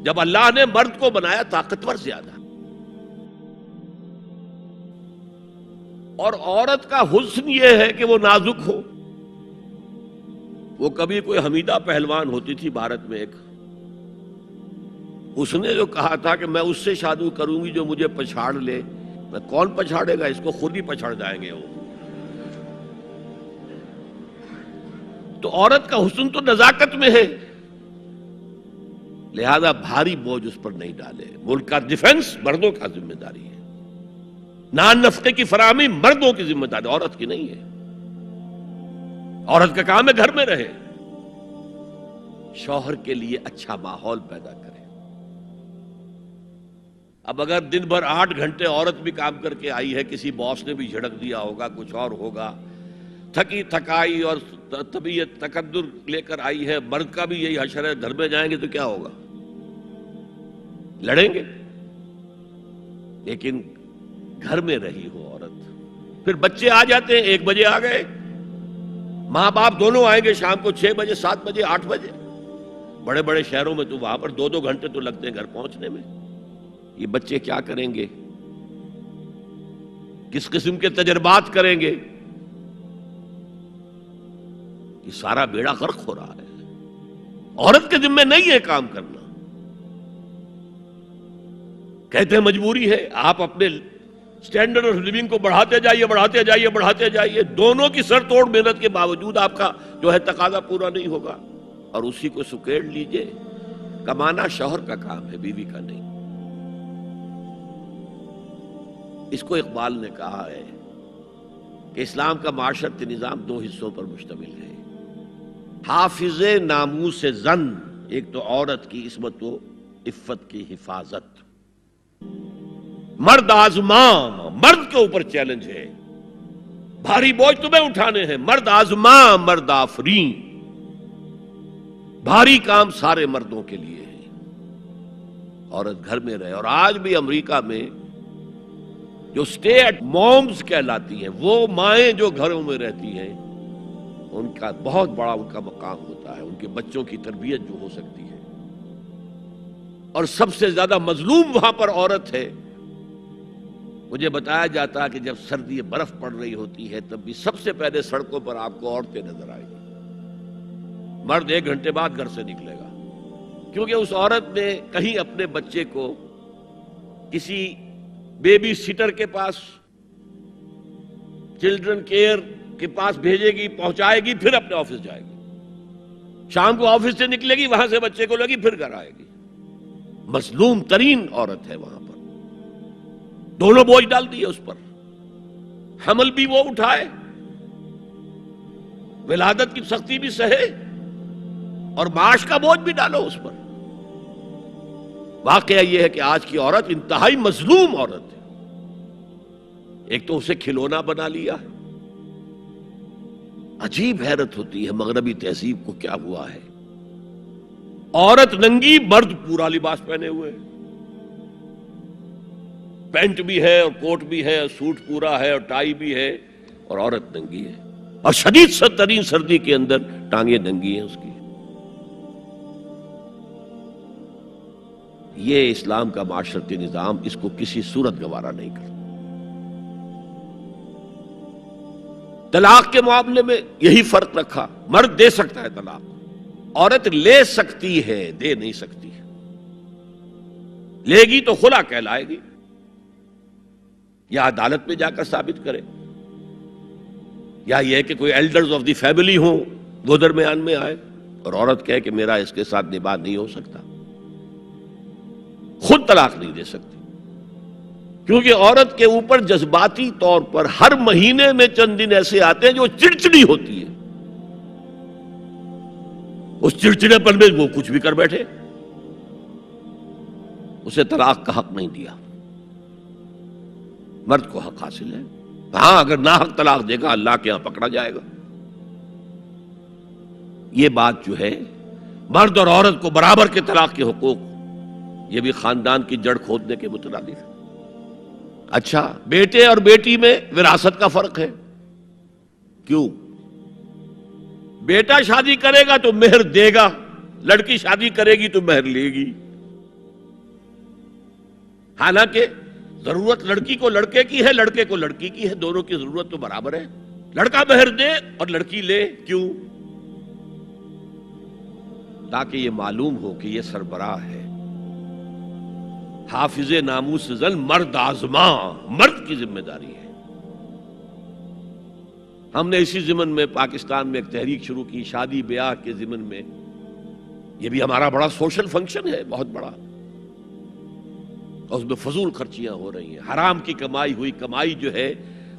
جب اللہ نے مرد کو بنایا طاقتور زیادہ، اور عورت کا حسن یہ ہے کہ وہ نازک ہو. وہ کبھی کوئی حمیدہ پہلوان ہوتی تھی بھارت میں ایک، اس نے جو کہا تھا کہ میں اس سے شادی کروں گی جو مجھے پچھاڑ لے. میں کون پچھاڑے گا اس کو، خود ہی پچھاڑ جائیں گے وہ. تو عورت کا حسن تو نزاکت میں ہے، لہذا بھاری بوجھ اس پر نہیں ڈالے. ملک کا ڈیفنس مردوں کا ذمہ داری ہے، نان نفقے کی فراہمی مردوں کی ذمہ داری، عورت کی نہیں ہے. عورت کا کام ہے گھر میں رہے، شوہر کے لیے اچھا ماحول پیدا کرے. اب اگر دن بھر 8 گھنٹے عورت بھی کام کر کے آئی ہے، کسی باس نے بھی جھڑک دیا ہوگا، کچھ اور ہوگا، تھکی تھکائی اور طبیعت تقدر لے کر آئی ہے، مرد کا بھی یہی حشر ہے، گھر میں جائیں گے تو کیا ہوگا؟ لڑیں گے. لیکن گھر میں رہی ہو عورت، پھر بچے آ جاتے ہیں، 1 بجے آ گئے، ماں باپ دونوں آئیں گے شام کو 6 بجے 7 بجے 8 بجے. بڑے بڑے شہروں میں تو وہاں پر 2 گھنٹے تو لگتے ہیں گھر پہنچنے میں. یہ بچے کیا کریں گے؟ کس قسم کے تجربات کریں گے؟ یہ سارا بیڑا غرق ہو رہا ہے. عورت کے ذمہ نہیں ہے کام کرنا. کہتے ہیں مجبوری ہے. آپ اپنے سٹینڈرڈ آف لیونگ کو بڑھاتے جائیے بڑھاتے جائیے بڑھاتے جائیے، دونوں کی سر توڑ محنت کے باوجود آپ کا جو ہے تقاضا پورا نہیں ہوگا، اور اسی کو سکیڑ لیجئے. کمانا شوہر کا کام ہے، بیوی کا نہیں. اس کو اقبال نے کہا ہے کہ اسلام کا معاشرتی نظام 2 حصوں پر مشتمل ہے. حافظ ناموس زن، ایک تو عورت کی عصمت و عفت کی حفاظت. مرد آزماں، مرد کے اوپر چیلنج ہے، بھاری بوجھ تمہیں اٹھانے ہیں. مرد آزماں مرد آفرین، بھاری کام سارے مردوں کے لیے ہے. عورت گھر میں رہے. اور آج بھی امریکہ میں جو سٹے ایٹ مومز کہلاتی ہیں، وہ مائیں جو گھروں میں رہتی ہیں، ان کا بہت بڑا ان کا مقام ہوتا ہے. ان کے بچوں کی تربیت جو ہو سکتی ہے. اور سب سے زیادہ مظلوم وہاں پر عورت ہے. مجھے بتایا جاتا ہے کہ جب سردی برف پڑ رہی ہوتی ہے تب بھی سب سے پہلے سڑکوں پر آپ کو عورتیں نظر آئیں گی. مرد 1 گھنٹے بعد گھر سے نکلے گا، کیونکہ اس عورت نے کہیں اپنے بچے کو کسی بیبی سیٹر کے پاس، چلڈرن کیئر کے پاس بھیجے گی، پہنچائے گی، پھر اپنے آفس جائے گی. شام کو آفس سے نکلے گی، وہاں سے بچے کو لگی، پھر گھر آئے گی. مظلوم ترین عورت ہے وہاں پر. دونوں بوجھ ڈال دیے اس پر. حمل بھی وہ اٹھائے، ولادت کی سختی بھی سہے، اور معاش کا بوجھ بھی ڈالو اس پر. واقعہ یہ ہے کہ آج کی عورت انتہائی مظلوم عورت ہے. ایک تو اسے کھلونا بنا لیا. عجیب حیرت ہوتی ہے مغربی تہذیب کو کیا ہوا ہے. عورت ننگی، مرد پورا لباس پہنے ہوئے، پینٹ بھی ہے اور کوٹ بھی ہے اور سوٹ پورا ہے اور ٹائی بھی ہے، اور عورت ننگی ہے. اور شدید ترین سردی کے اندر ٹانگیں ننگی ہیں اس کی. یہ اسلام کا معاشرتی نظام اس کو کسی صورت گوارا نہیں کرتا. طلاق کے معاملے میں یہی فرق رکھا. مرد دے سکتا ہے طلاق، عورت لے سکتی ہے، دے نہیں سکتی. لے گی تو خلا کہلائے گی، یا عدالت میں جا کر ثابت کرے، یا یہ کہ کوئی ایلڈرز آف دی فیملی ہوں وہ درمیان میں آئے اور عورت کہے کہ میرا اس کے ساتھ نباہ نہیں ہو سکتا. خود طلاق نہیں دے سکتی، کیونکہ عورت کے اوپر جذباتی طور پر ہر مہینے میں چند دن ایسے آتے ہیں جو چڑچڑی ہوتی ہے. اس چڑچڑے پر میں وہ کچھ بھی کر بیٹھے. اسے طلاق کا حق نہیں دیا. مرد کو حق حاصل ہے. ہاں اگر ناحق طلاق دے گا اللہ کے یہاں پکڑا جائے گا. یہ بات جو ہے مرد اور عورت کو برابر کے طلاق کے حقوق، یہ بھی خاندان کی جڑ کھودنے کے مترادف ہے. اچھا، بیٹے اور بیٹی میں وراثت کا فرق ہے. کیوں؟ بیٹا شادی کرے گا تو مہر دے گا، لڑکی شادی کرے گی تو مہر لے گی. حالانکہ ضرورت لڑکی کو لڑکے کی ہے، لڑکے کو لڑکی کی ہے، دونوں کی ضرورت تو برابر ہے. لڑکا مہر دے اور لڑکی لے، کیوں؟ تاکہ یہ معلوم ہو کہ یہ سربراہ ہے، حافظ ناموس زن، مرد آزماں، مرد کی ذمہ داری ہے. ہم نے اسی ضمن میں پاکستان میں ایک تحریک شروع کی، شادی بیاہ کے ضمن میں. یہ بھی ہمارا بڑا سوشل فنکشن ہے، بہت بڑا. اور اس میں فضول خرچیاں ہو رہی ہیں، حرام کی کمائی ہوئی کمائی جو ہے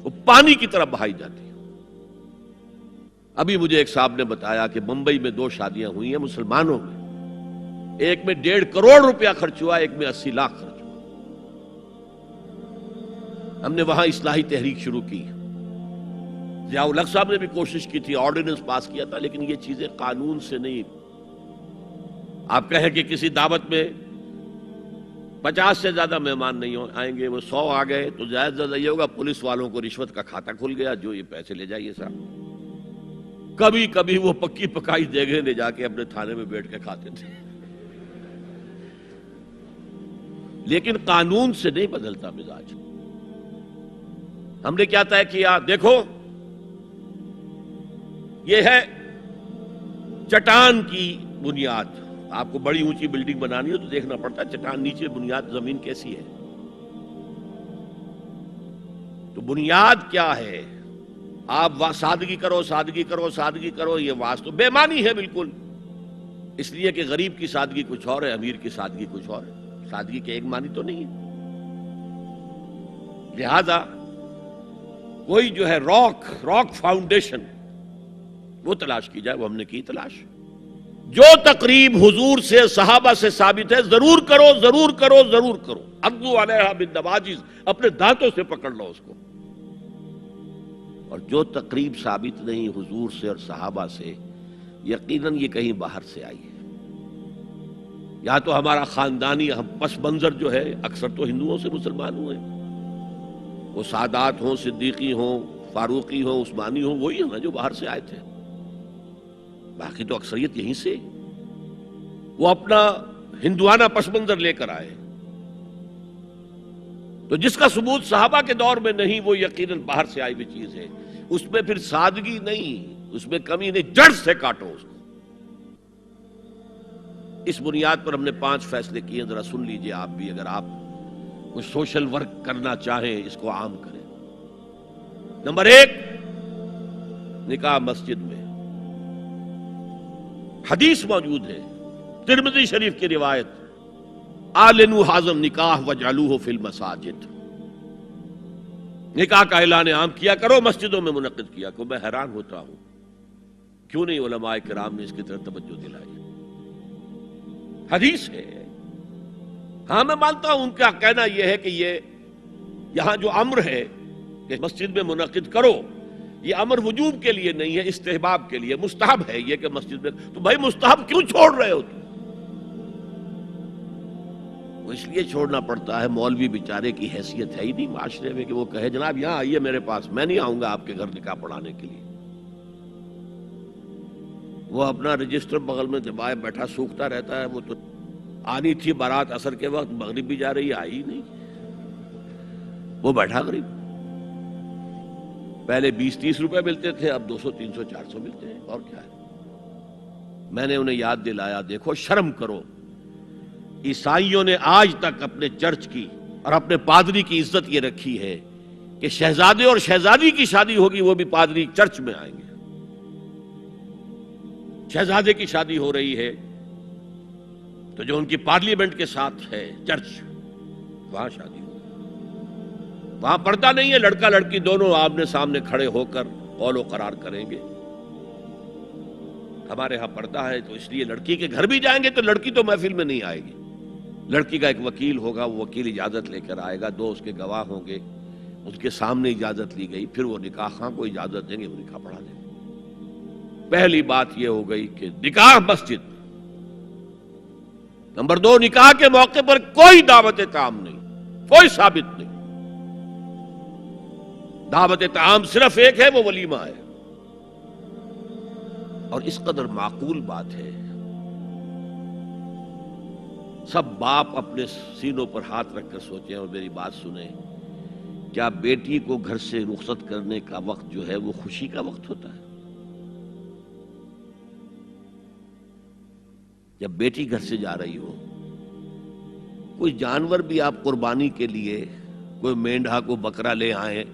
وہ پانی کی طرح بہائی جاتی ہے. ابھی مجھے ایک صاحب نے بتایا کہ ممبئی میں 2 شادیاں ہوئی ہیں مسلمانوں میں، ایک میں 1.5 کروڑ روپیہ خرچ ہوا، ایک میں 80 لاکھ خرچ ہوا. ہم نے وہاں اصلاحی تحریک شروع کی. ضیاء الحق صاحب نے بھی کوشش کی تھی، آرڈیننس پاس کیا تھا، لیکن یہ چیزیں قانون سے نہیں. آپ کہیں کہ کسی دعوت میں 50 سے زیادہ مہمان نہیں آئیں گے، وہ 100 آ گئے تو زیادہ زیادہ یہ ہوگا پولیس والوں کو رشوت کا کھاتا کھل گیا، جو یہ پیسے لے جائیے صاحب. کبھی کبھی وہ پکی پکائی دیگیں لے جا کے اپنے تھانے میں بیٹھ کے کھاتے تھے. لیکن قانون سے نہیں بدلتا مزاج. ہم نے کیا طے کیا؟ دیکھو یہ ہے چٹان کی بنیاد. آپ کو بڑی اونچی بلڈنگ بنانی ہے تو دیکھنا پڑتا ہے چٹان نیچے بنیاد زمین کیسی ہے. تو بنیاد کیا ہے؟ آپ سادگی کرو، سادگی کرو، سادگی کرو، یہ واسطہ بے معنی ہے بالکل. اس لیے کہ غریب کی سادگی کچھ اور ہے، امیر کی سادگی کچھ اور ہے. سادگی کے ایک معنی تو نہیں ہے. لہذا کوئی جو ہے راک فاؤنڈیشن وہ تلاش کی جائے. وہ ہم نے کی تلاش. جو تقریب حضور سے صحابہ سے ثابت ہے ضرور کرو، ضرور کرو، ضرور کرو. عضوا علیہا بالنواجذ، اپنے دانتوں سے پکڑ لو اس کو. اور جو تقریب ثابت نہیں حضور سے اور صحابہ سے، یقیناً یہ کہیں باہر سے آئی ہے. یا تو ہمارا خاندانی پس منظر جو ہے، اکثر تو ہندوؤں سے مسلمان ہوئے، وہ سادات ہوں، صدیقی ہوں، فاروقی ہوں، عثمانی ہوں، وہی ہیں نا جو باہر سے آئے تھے. باقی تو اکثریت یہیں سے، وہ اپنا ہندوانہ پس منظر لے کر آئے. تو جس کا ثبوت صحابہ کے دور میں نہیں، وہ یقیناً باہر سے آئی ہوئی چیز ہے. اس میں پھر سادگی نہیں، اس میں کمی نہیں، جڑ سے کاٹو اس کو. اس بنیاد پر ہم نے 5 فیصلے کیے، ذرا سن لیجئے آپ بھی. اگر آپ کچھ سوشل ورک کرنا چاہیں اس کو عام کریں. نمبر 1، نکاح مسجد میں. حدیث موجود ہے، ترمذی شریف کی روایت، اعلنوا ھذا النکاح واجعلوہ فی المساجد. نکاح کا اعلان عام کیا کرو، مسجدوں میں منعقد کیا کرو. میں حیران ہوتا ہوں کیوں نہیں علماء کرام نے اس کی طرف توجہ دلائی. حدیث ہے. ہاں میں مانتا ہوں ان کا کہنا یہ ہے کہ یہ یہاں جو امر ہے کہ مسجد میں منعقد کرو، یہ امر وجوب کے لیے نہیں ہے، استحباب کے لیے. مستحب ہے یہ کہ مسجد میں. تو بھائی مستحب کیوں چھوڑ رہے ہو تم؟ وہ اس لیے چھوڑنا پڑتا ہے، مولوی بیچارے کی حیثیت ہے ہی نہیں معاشرے میں کہ وہ کہے جناب یہاں آئیے میرے پاس، میں نہیں آؤں گا آپ کے گھر نکاح پڑھانے کے لیے. وہ اپنا رجسٹر بغل میں دبائے بیٹھا سوکھتا رہتا ہے. وہ تو آنی تھی بارات عصر کے وقت، مغرب بھی جا رہی ہے، آئی نہیں، وہ بیٹھا غریب. پہلے 20-30 روپے ملتے تھے، اب 200 300 400 ملتے ہیں. اور کیا ہے؟ میں نے انہیں یاد دلایا، دیکھو شرم کرو. عیسائیوں نے آج تک اپنے چرچ کی اور اپنے پادری کی عزت یہ رکھی ہے کہ شہزادے اور شہزادی کی شادی ہوگی وہ بھی پادری چرچ میں آئیں گے. شہزادے کی شادی ہو رہی ہے تو جو ان کی پارلیمنٹ کے ساتھ ہے چرچ، وہاں شادی ہو. وہاں پردہ نہیں ہے، لڑکا لڑکی دونوں آمنے سامنے کھڑے ہو کر قول و قرار کریں گے. ہمارے ہاں پردہ ہے، تو اس لیے لڑکی کے گھر بھی جائیں گے تو لڑکی تو محفل میں نہیں آئے گی. لڑکی کا ایک وکیل ہوگا، وہ وکیل اجازت لے کر آئے گا، 2 اس کے گواہ ہوں گے، اس کے سامنے اجازت لی گئی، پھر وہ نکاح خواہ کو اجازت دیں گے، وہ نکاح پڑھا دیں گے. پہلی بات یہ ہو گئی کہ نکاح مسجد. نمبر 2، نکاح کے موقع پر کوئی دعوت طعام نہیں، کوئی ثابت نہیں. دعوت طعام صرف ایک ہے، وہ ولیمہ ہے. اور اس قدر معقول بات ہے سب باپ اپنے سینوں پر ہاتھ رکھ کر سوچیں اور میری بات سنیں، کیا بیٹی کو گھر سے رخصت کرنے کا وقت جو ہے وہ خوشی کا وقت ہوتا ہے؟ جب بیٹی گھر سے جا رہی ہو، کوئی جانور بھی آپ قربانی کے لیے کوئی مینڈھا کو بکرا لے آئیں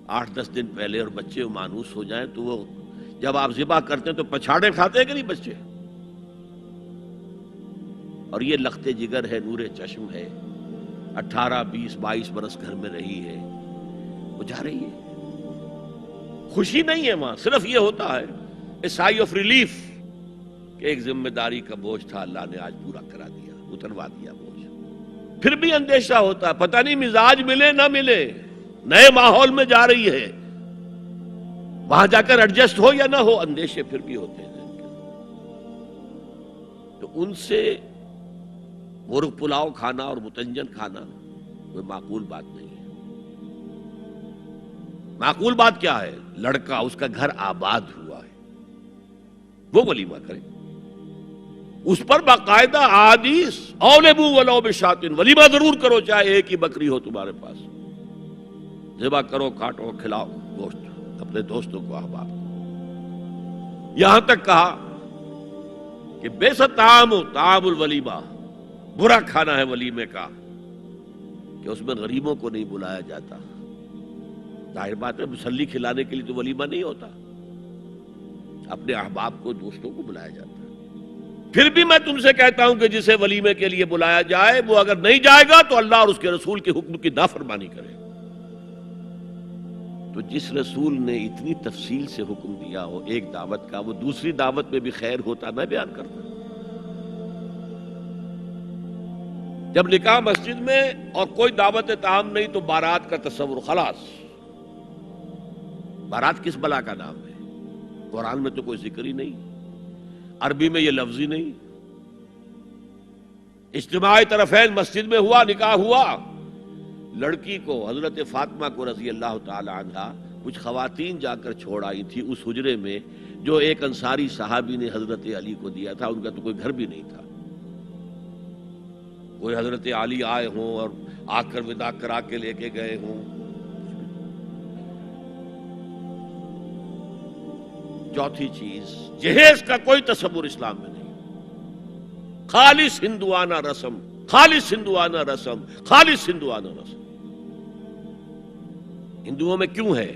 8-10 دن پہلے اور بچے مانوس ہو جائیں تو وہ جب آپ ذبح کرتے ہیں تو پچھاڑے کھاتے ہیں کہ نہیں بچے؟ اور یہ لخت جگر ہے، نور چشم ہے، 18-20-22 برس گھر میں رہی ہے، وہ جا رہی ہے، خوشی نہیں ہے وہاں، صرف یہ ہوتا ہے اے سائی آف ریلیف کہ ایک ذمہ داری کا بوجھ تھا، اللہ نے آج پورا کرا دیا، اتروا دیا بوجھ۔ پھر بھی اندیشہ ہوتا ہے، پتہ نہیں مزاج ملے نہ ملے، نئے ماحول میں جا رہی ہے، وہاں جا کر ایڈجسٹ ہو یا نہ ہو، اندیشے پھر بھی ہوتے ہیں۔ تو ان سے مرغ پلاؤ کھانا اور متنجن کھانا کوئی معقول بات نہیں ہے۔ معقول بات کیا ہے؟ لڑکا، اس کا گھر آباد ہوا ہے، وہ ولیمہ کرے، اس پر باقاعدہ احادیث اولبو ولو بشاتن، ولیمہ ضرور کرو چاہے ایک ہی بکری ہو تمہارے پاس، ذبح کرو، کاٹو، کھلاؤ گوشت اپنے دوستوں کو، احباب کو۔ یہاں تک کہا کہ بیسا طعام الولیمہ، برا کھانا ہے ولیمے کا کہ اس میں غریبوں کو نہیں بلایا جاتا۔ ظاہر بات ہے، مسلی کھلانے کے لیے تو ولیمہ نہیں ہوتا، اپنے احباب کو، دوستوں کو بلایا جاتا ہے۔ پھر بھی میں تم سے کہتا ہوں کہ جسے ولیمے کے لیے بلایا جائے وہ اگر نہیں جائے گا تو اللہ اور اس کے رسول کے حکم کی نافرمانی کرے۔ تو جس رسول نے اتنی تفصیل سے حکم دیا ہو ایک دعوت کا، وہ دوسری دعوت میں بھی خیر ہوتا میں بیان کرتا۔ جب نکاح مسجد میں اور کوئی دعوت طعام نہیں تو بارات کا تصور، خلاص۔ بارات کس بلا کا نام ہے؟ قرآن میں تو کوئی ذکر ہی نہیں، عربی میں یہ لفظ ہی نہیں۔ اجتماع طرفین مسجد میں ہوا، نکاح ہوا، لڑکی کو، حضرت فاطمہ کو رضی اللہ تعالی عنہا، کچھ خواتین جا کر چھوڑ آئی تھی اس حجرے میں جو ایک انصاری صحابی نے حضرت علی کو دیا تھا، ان کا تو کوئی گھر بھی نہیں تھا۔ کوئی حضرت علی آئے ہوں اور آ کر وداع کرا کے لے کے گئے ہوں۔ چوتھی چیز، جہیز کا کوئی تصور اسلام میں نہیں، خالص ہندوانہ رسم، خالص ہندوانہ رسم، خالص ہندوانہ رسم۔ ہندوؤں میں کیوں ہے؟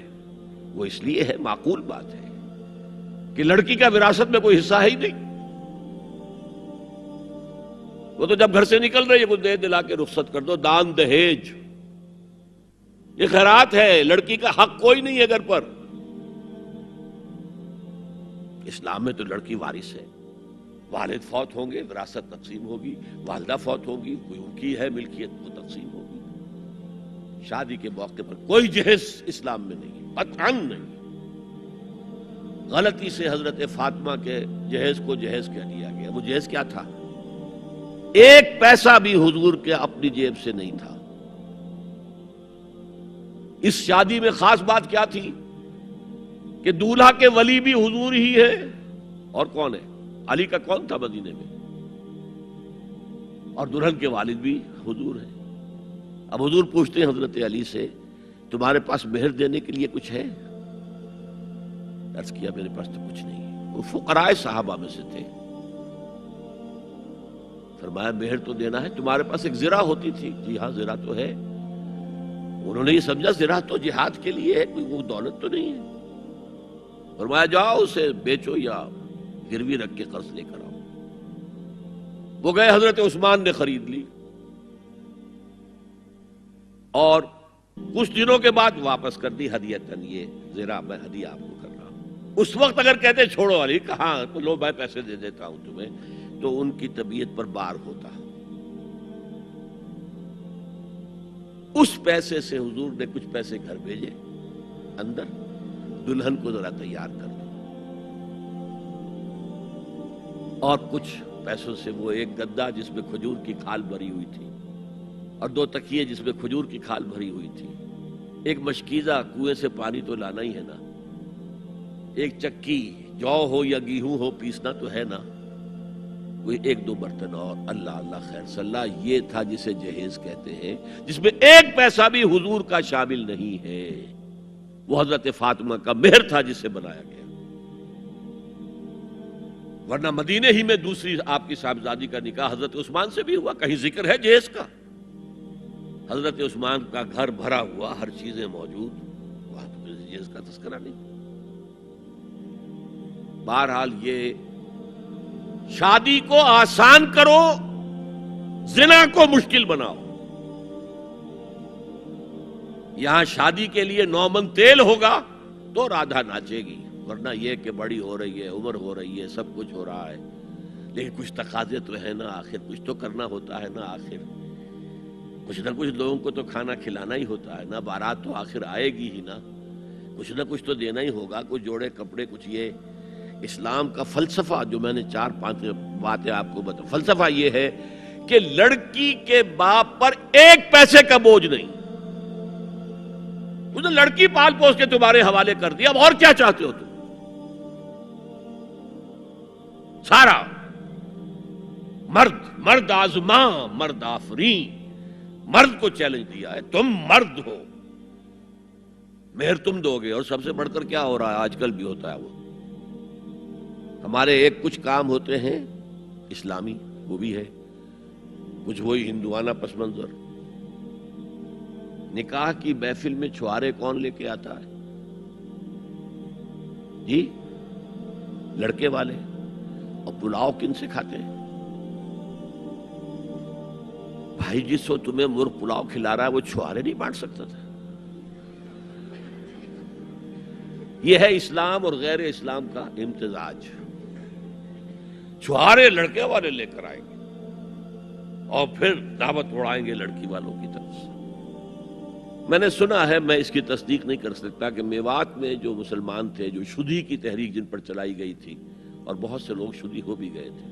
وہ اس لیے ہے، معقول بات ہے کہ لڑکی کا وراثت میں کوئی حصہ ہے ہی نہیں، وہ تو جب گھر سے نکل رہی ہے وہ دے دلا کے رخصت کر دو، دان دہیج، یہ خیرات ہے، لڑکی کا حق کوئی نہیں ہے گھر پر۔ اسلام میں تو لڑکی وارث ہے، والد فوت ہوں گے وراثت تقسیم ہوگی، والدہ فوت ہوگی کوئی ان کی ہے ملکیت وہ تقسیم ہوگی۔ شادی کے موقع پر کوئی جہیز اسلام میں نہیں، قطعاً نہیں۔ غلطی سے حضرت فاطمہ کے جہیز کو جہیز کہہ دیا گیا، وہ جہیز کیا تھا؟ ایک پیسہ بھی حضور کے اپنی جیب سے نہیں تھا۔ اس شادی میں خاص بات کیا تھی کہ دولہا کے ولی بھی حضور ہی ہے، اور کون ہے؟ علی کا کون تھا مدینے میں؟ اور دلہن کے والد بھی حضور ہیں۔ اب حضور پوچھتے ہیں حضرت علی سے، تمہارے پاس مہر دینے کے لیے کچھ ہے؟ عرض کیا میرے پاس تو کچھ نہیں ہے۔ وہ فقراء صحابہ میں سے تھے۔ فرمایا مہر تو دینا ہے، تمہارے پاس ایک زرہ ہوتی تھی؟ جی ہاں زرہ تو ہے۔ انہوں نے یہ سمجھا زرہ تو جہاد کے لیے ہے، کوئی وہ دولت تو نہیں ہے۔ فرمایا جاؤ اسے بیچو یا گروی رکھ کے قرض لے کر آؤ۔ وہ گئے، حضرت عثمان نے خرید لی، اور کچھ دنوں کے بعد واپس کر دی ہدیتاً، یہ زرہ میں ہدیہ آپ کو کر رہا ہوں۔ اس وقت اگر کہتے چھوڑو علی، کہاں تو لو میں پیسے دے دیتا ہوں تمہیں، تو ان کی طبیعت پر بار ہوتا۔ اس پیسے سے حضور نے کچھ پیسے گھر بھیجے اندر، دلہن کو ذرا تیار کر دو، اور کچھ پیسوں سے وہ ایک گدا جس میں کھجور کی کھال بھری ہوئی تھی، اور 2 تکیے جس میں کھجور کی کھال بھری ہوئی تھی، ایک مشکیزہ، کنویں سے پانی تو لانا ہی ہے نا، ایک چکی، جو ہو یا گیہوں ہو پیسنا تو ہے نا، کوئی ایک دو برتن اور، اللہ اللہ خیر صلاح، یہ تھا جسے جہیز کہتے ہیں، جس میں ایک پیسہ بھی حضور کا شامل نہیں ہے۔ وہ حضرت فاطمہ کا مہر تھا جسے بنایا گیا، ورنہ مدینے ہی میں دوسری آپ کی صاحبزادی کا نکاح حضرت عثمان سے بھی ہوا، کہیں ذکر ہے جہیز کا؟ حضرت عثمان کا گھر بھرا ہوا، ہر چیزیں موجود، وہاں تو جہیز کا تذکرہ نہیں۔ بہرحال یہ شادی کو آسان کرو، زنا کو مشکل بناؤ۔ یہاں شادی کے لیے 9 من تیل ہوگا تو رادھا ناچے گی، ورنہ یہ کہ بڑی ہو رہی ہے، عمر ہو رہی ہے، سب کچھ ہو رہا ہے، لیکن کچھ تقاضے تو ہے نا، آخر کچھ تو کرنا ہوتا ہے نا، آخر کچھ نہ کچھ لوگوں کو تو کھانا کھلانا ہی ہوتا ہے نا، بارات تو آخر آئے گی ہی نا، کچھ نہ کچھ تو دینا ہی ہوگا، کچھ جوڑے کپڑے، کچھ یہ۔ اسلام کا فلسفہ جو میں نے 4-5 باتیں آپ کو بتا، فلسفہ یہ ہے کہ لڑکی کے باپ پر ایک پیسے کا بوجھ نہیں، اس نے لڑکی پال پوس کے تمہارے حوالے کر دیا، اب اور کیا چاہتے ہو تم؟ سارا مرد آزماں مرد آفرین، مرد کو چیلنج دیا ہے، تم مرد ہو، مہر تم دو گے۔ اور سب سے بڑھ کر کیا ہو رہا ہے آج کل بھی ہوتا ہے، وہ ہمارے ایک کچھ کام ہوتے ہیں اسلامی، وہ بھی ہے کچھ وہی ہندوانہ پس منظر۔ نکاح کی محفل میں چھوارے کون لے کے آتا ہے جی؟ لڑکے والے۔ اور پلاؤ کن سے کھاتے ہیں بھائی؟ جس کو تمہیں مرغ پلاؤ کھلا رہا ہے وہ چھوارے نہیں بانٹ سکتا تھا؟ یہ ہے اسلام اور غیر اسلام کا امتزاج۔ چھوارے لڑکے والے لے کر آئیں گے اور پھر دعوت اڑائیں گے لڑکی والوں کی طرف سے۔ میں نے سنا ہے، میں اس کی تصدیق نہیں کر سکتا، کہ میوات میں جو مسلمان تھے، جو شدی کی تحریک جن پر چلائی گئی تھی، اور بہت سے لوگ شدی ہو بھی گئے تھے،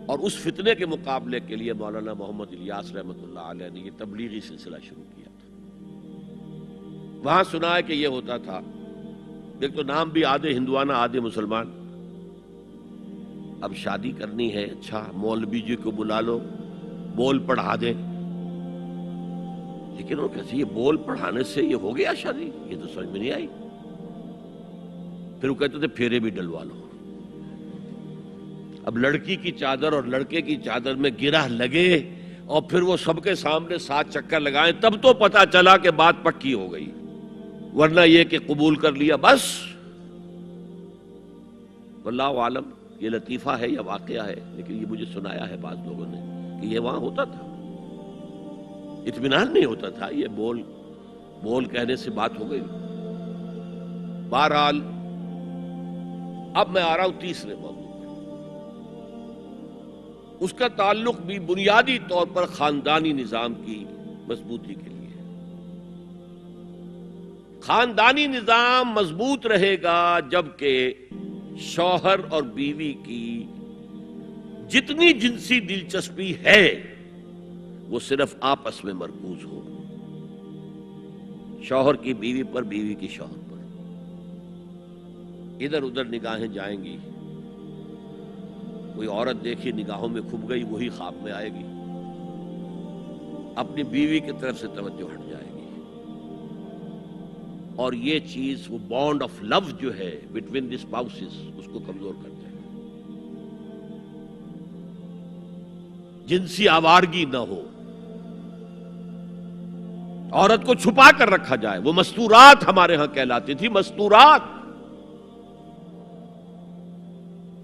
اور اس فتنے کے مقابلے کے لیے مولانا محمد الیاس رحمۃ اللہ علیہ نے یہ تبلیغی سلسلہ شروع کیا تھا۔ وہاں سنا ہے کہ یہ ہوتا تھا، ایک تو نام بھی آدھے ہندوانہ آدھے مسلمان۔ اب شادی کرنی ہے، اچھا مولوی جی کو بلا لو، بول پڑھا دے، لیکن وہ کیسے یہ بول پڑھانے سے یہ ہو گیا شادی؟ یہ تو سمجھ میں نہیں آئی۔ پھر وہ کہتے تھے پھیرے بھی ڈلوا لو۔ اب لڑکی کی چادر اور لڑکے کی چادر میں گرہ لگے اور پھر وہ سب کے سامنے 7 چکر لگائیں، تب تو پتا چلا کہ بات پکی ہو گئی، ورنہ یہ کہ قبول کر لیا بس۔ واللہ عالم یہ لطیفہ ہے یا واقعہ ہے، لیکن یہ مجھے سنایا ہے بعض لوگوں نے کہ یہ وہاں ہوتا تھا، اطمینان نہیں ہوتا تھا، یہ بول کہنے سے بات ہو گئی۔ بہرحال اب میں آ رہا ہوں تیسرے موضوع پر، اس کا تعلق بھی بنیادی طور پر خاندانی نظام کی مضبوطی کے لیے۔ خاندانی نظام مضبوط رہے گا جبکہ شوہر اور بیوی کی جتنی جنسی دلچسپی ہے وہ صرف آپس میں مرکوز ہو، شوہر کی بیوی پر، بیوی کی شوہر پر۔ ادھر ادھر نگاہیں جائیں گی، کوئی عورت دیکھی نگاہوں میں کھپ گئی، وہی خواب میں آئے گی، اپنی بیوی کی طرف سے توجہ ہٹ جائے گی، اور یہ چیز وہ بانڈ آف لو جو ہے بٹوین دی اسپاؤسز اس کو کمزور کرتا ہے۔ جنسی آوارگی نہ ہو، عورت کو چھپا کر رکھا جائے، وہ مستورات ہمارے ہاں کہلاتی تھی، مستورات۔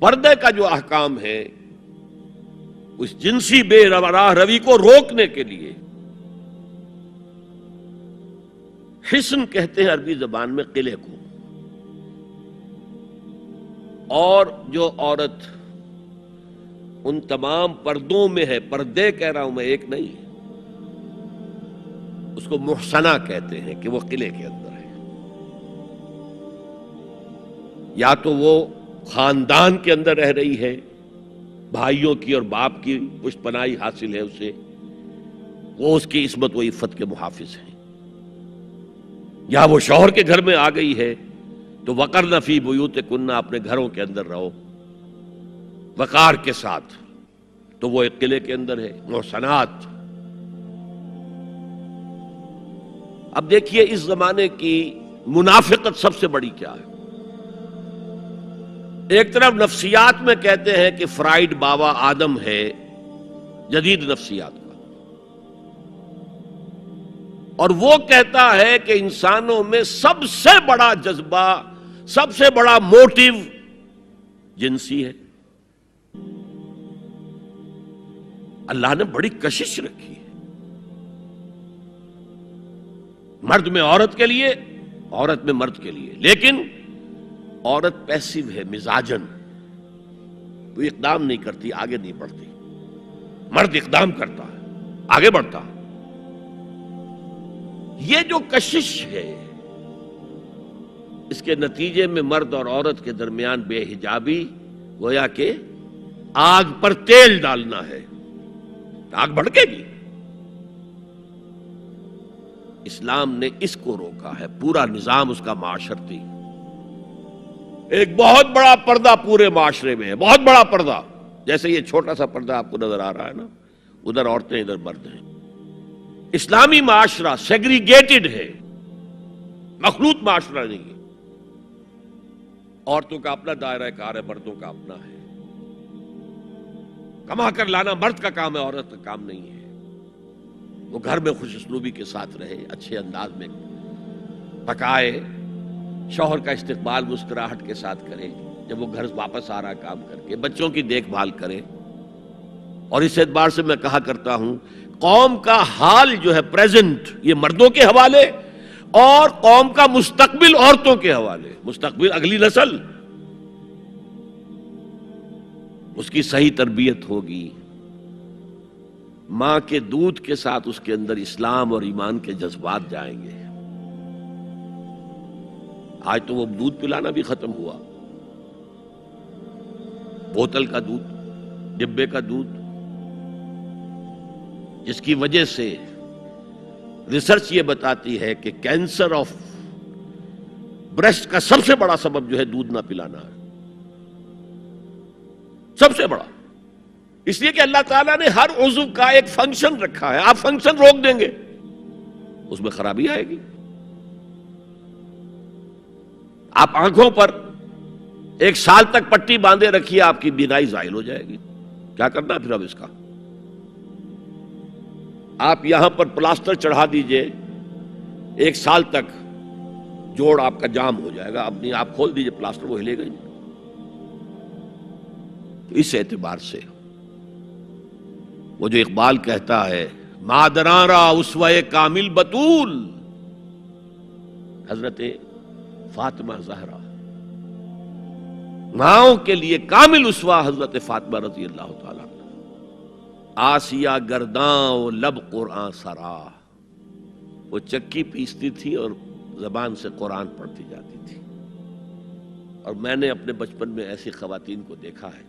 پردے کا جو احکام ہے اس جنسی بے راہ روی کو روکنے کے لیے، حسن کہتے ہیں عربی زبان میں قلعے کو، اور جو عورت ان تمام پردوں میں ہے، پردے کہہ رہا ہوں میں، ایک نہیں ہے، اس کو محسنہ کہتے ہیں کہ وہ قلعے کے اندر ہے، یا تو وہ خاندان کے اندر رہ رہی ہے، بھائیوں کی اور باپ کی پشت پناہی حاصل ہے اسے، وہ اس کی عصمت و عفت کے محافظ ہیں، یا وہ شوہر کے گھر میں آ گئی ہے تو وقرن فی بیوتکن، اپنے گھروں کے اندر رہو، وقار کے ساتھ، تو وہ ایک قلعے کے اندر ہے، محسنات۔ اب دیکھیے اس زمانے کی منافقت سب سے بڑی کیا ہے۔ ایک طرف نفسیات میں کہتے ہیں کہ فرائیڈ بابا آدم ہے جدید نفسیات کا، اور وہ کہتا ہے کہ انسانوں میں سب سے بڑا جذبہ، سب سے بڑا موٹیو جنسی ہے۔ اللہ نے بڑی کشش رکھی ہے، مرد میں عورت کے لیے، عورت میں مرد کے لیے، لیکن عورت پیسیو ہے، مزاجن، وہ اقدام نہیں کرتی، آگے نہیں بڑھتی۔ مرد اقدام کرتا ہے، آگے بڑھتا ہے۔ یہ جو کشش ہے، اس کے نتیجے میں مرد اور عورت کے درمیان بے حجابی گویا کہ آگ پر تیل ڈالنا ہے، آگ بھڑکے گی۔ اسلام نے اس کو روکا ہے، پورا نظام اس کا معاشرتی، ایک بہت بڑا پردہ پورے معاشرے میں ہے، بہت بڑا پردہ، جیسے یہ چھوٹا سا پردہ آپ کو نظر آ رہا ہے نا، ادھر عورتیں ادھر مرد ہیں۔ اسلامی معاشرہ سیگریگیٹڈ ہے، مخلوط معاشرہ نہیں ہے۔ عورتوں کا اپنا دائرہ کار ہے، مردوں کا اپنا ہے۔ کما کر لانا مرد کا کام ہے، عورت کا کام نہیں ہے۔ وہ گھر میں خوش اسلوبی کے ساتھ رہے، اچھے انداز میں پکائے، شوہر کا استقبال مسکراہٹ کے ساتھ کرے، جب وہ گھر واپس آ رہا کام کر کے، بچوں کی دیکھ بھال کرے۔ اور اس اعتبار سے میں کہا کرتا ہوں، قوم کا حال جو ہے پریزنٹ، یہ مردوں کے حوالے، اور قوم کا مستقبل عورتوں کے حوالے۔ مستقبل اگلی نسل، اس کی صحیح تربیت ہوگی، ماں کے دودھ کے ساتھ اس کے اندر اسلام اور ایمان کے جذبات جائیں گے۔ آج تو وہ دودھ پلانا بھی ختم ہوا، بوتل کا دودھ، ڈبے کا دودھ، جس کی وجہ سے ریسرچ یہ بتاتی ہے کہ کینسر آف بریسٹ کا سب سے بڑا سبب جو ہے دودھ نہ پلانا ہے، سب سے بڑا۔ اس لیے کہ اللہ تعالیٰ نے ہر عضو کا ایک فنکشن رکھا ہے، آپ فنکشن روک دیں گے اس میں خرابی آئے گی۔ آپ آنکھوں پر 1 سال تک پٹی باندھے رکھیے، آپ کی بینائی زائل ہو جائے گی، کیا کرنا پھر اب اس کا؟ آپ یہاں پر پلاسٹر چڑھا دیجئے، 1 سال تک جوڑ آپ کا جام ہو جائے گا، اپنی آپ کھول دیجئے پلاسٹر، وہ ہلے گا ہی نہیں۔ اس اعتبار سے وہ جو اقبال کہتا ہے، مادراں را اسوہ کامل بطول، حضرت فاطمہ زہرا، ماؤں کے لیے کامل اسوہ حضرت فاطمہ رضی اللہ تعالیٰ عنہ۔ آسیہ گرداں و لب قرآن سرا، وہ چکی پیستی تھی اور زبان سے قرآن پڑھتی جاتی تھی۔ اور میں نے اپنے بچپن میں ایسی خواتین کو دیکھا ہے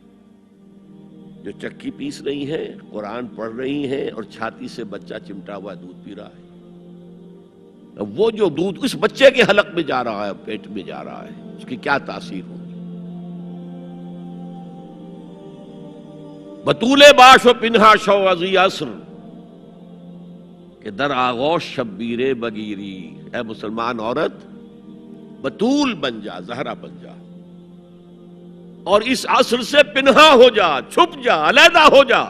جو چکی پیس رہی ہیں، قرآن پڑھ رہی ہیں، اور چھاتی سے بچہ چمٹا ہوا دودھ پی رہا ہے۔ وہ جو دودھ اس بچے کے حلق میں جا رہا ہے، پیٹ میں جا رہا ہے، اس کی کیا تاثیر ہوگی؟ بطول باش و پنہا شو ازی عصر کہ در آغوش شبیر بگیری، اے مسلمان عورت بطول بن جا، زہرا بن جا، اور اس عصر سے پنہا ہو جا، چھپ جا، علیحدہ ہو جا،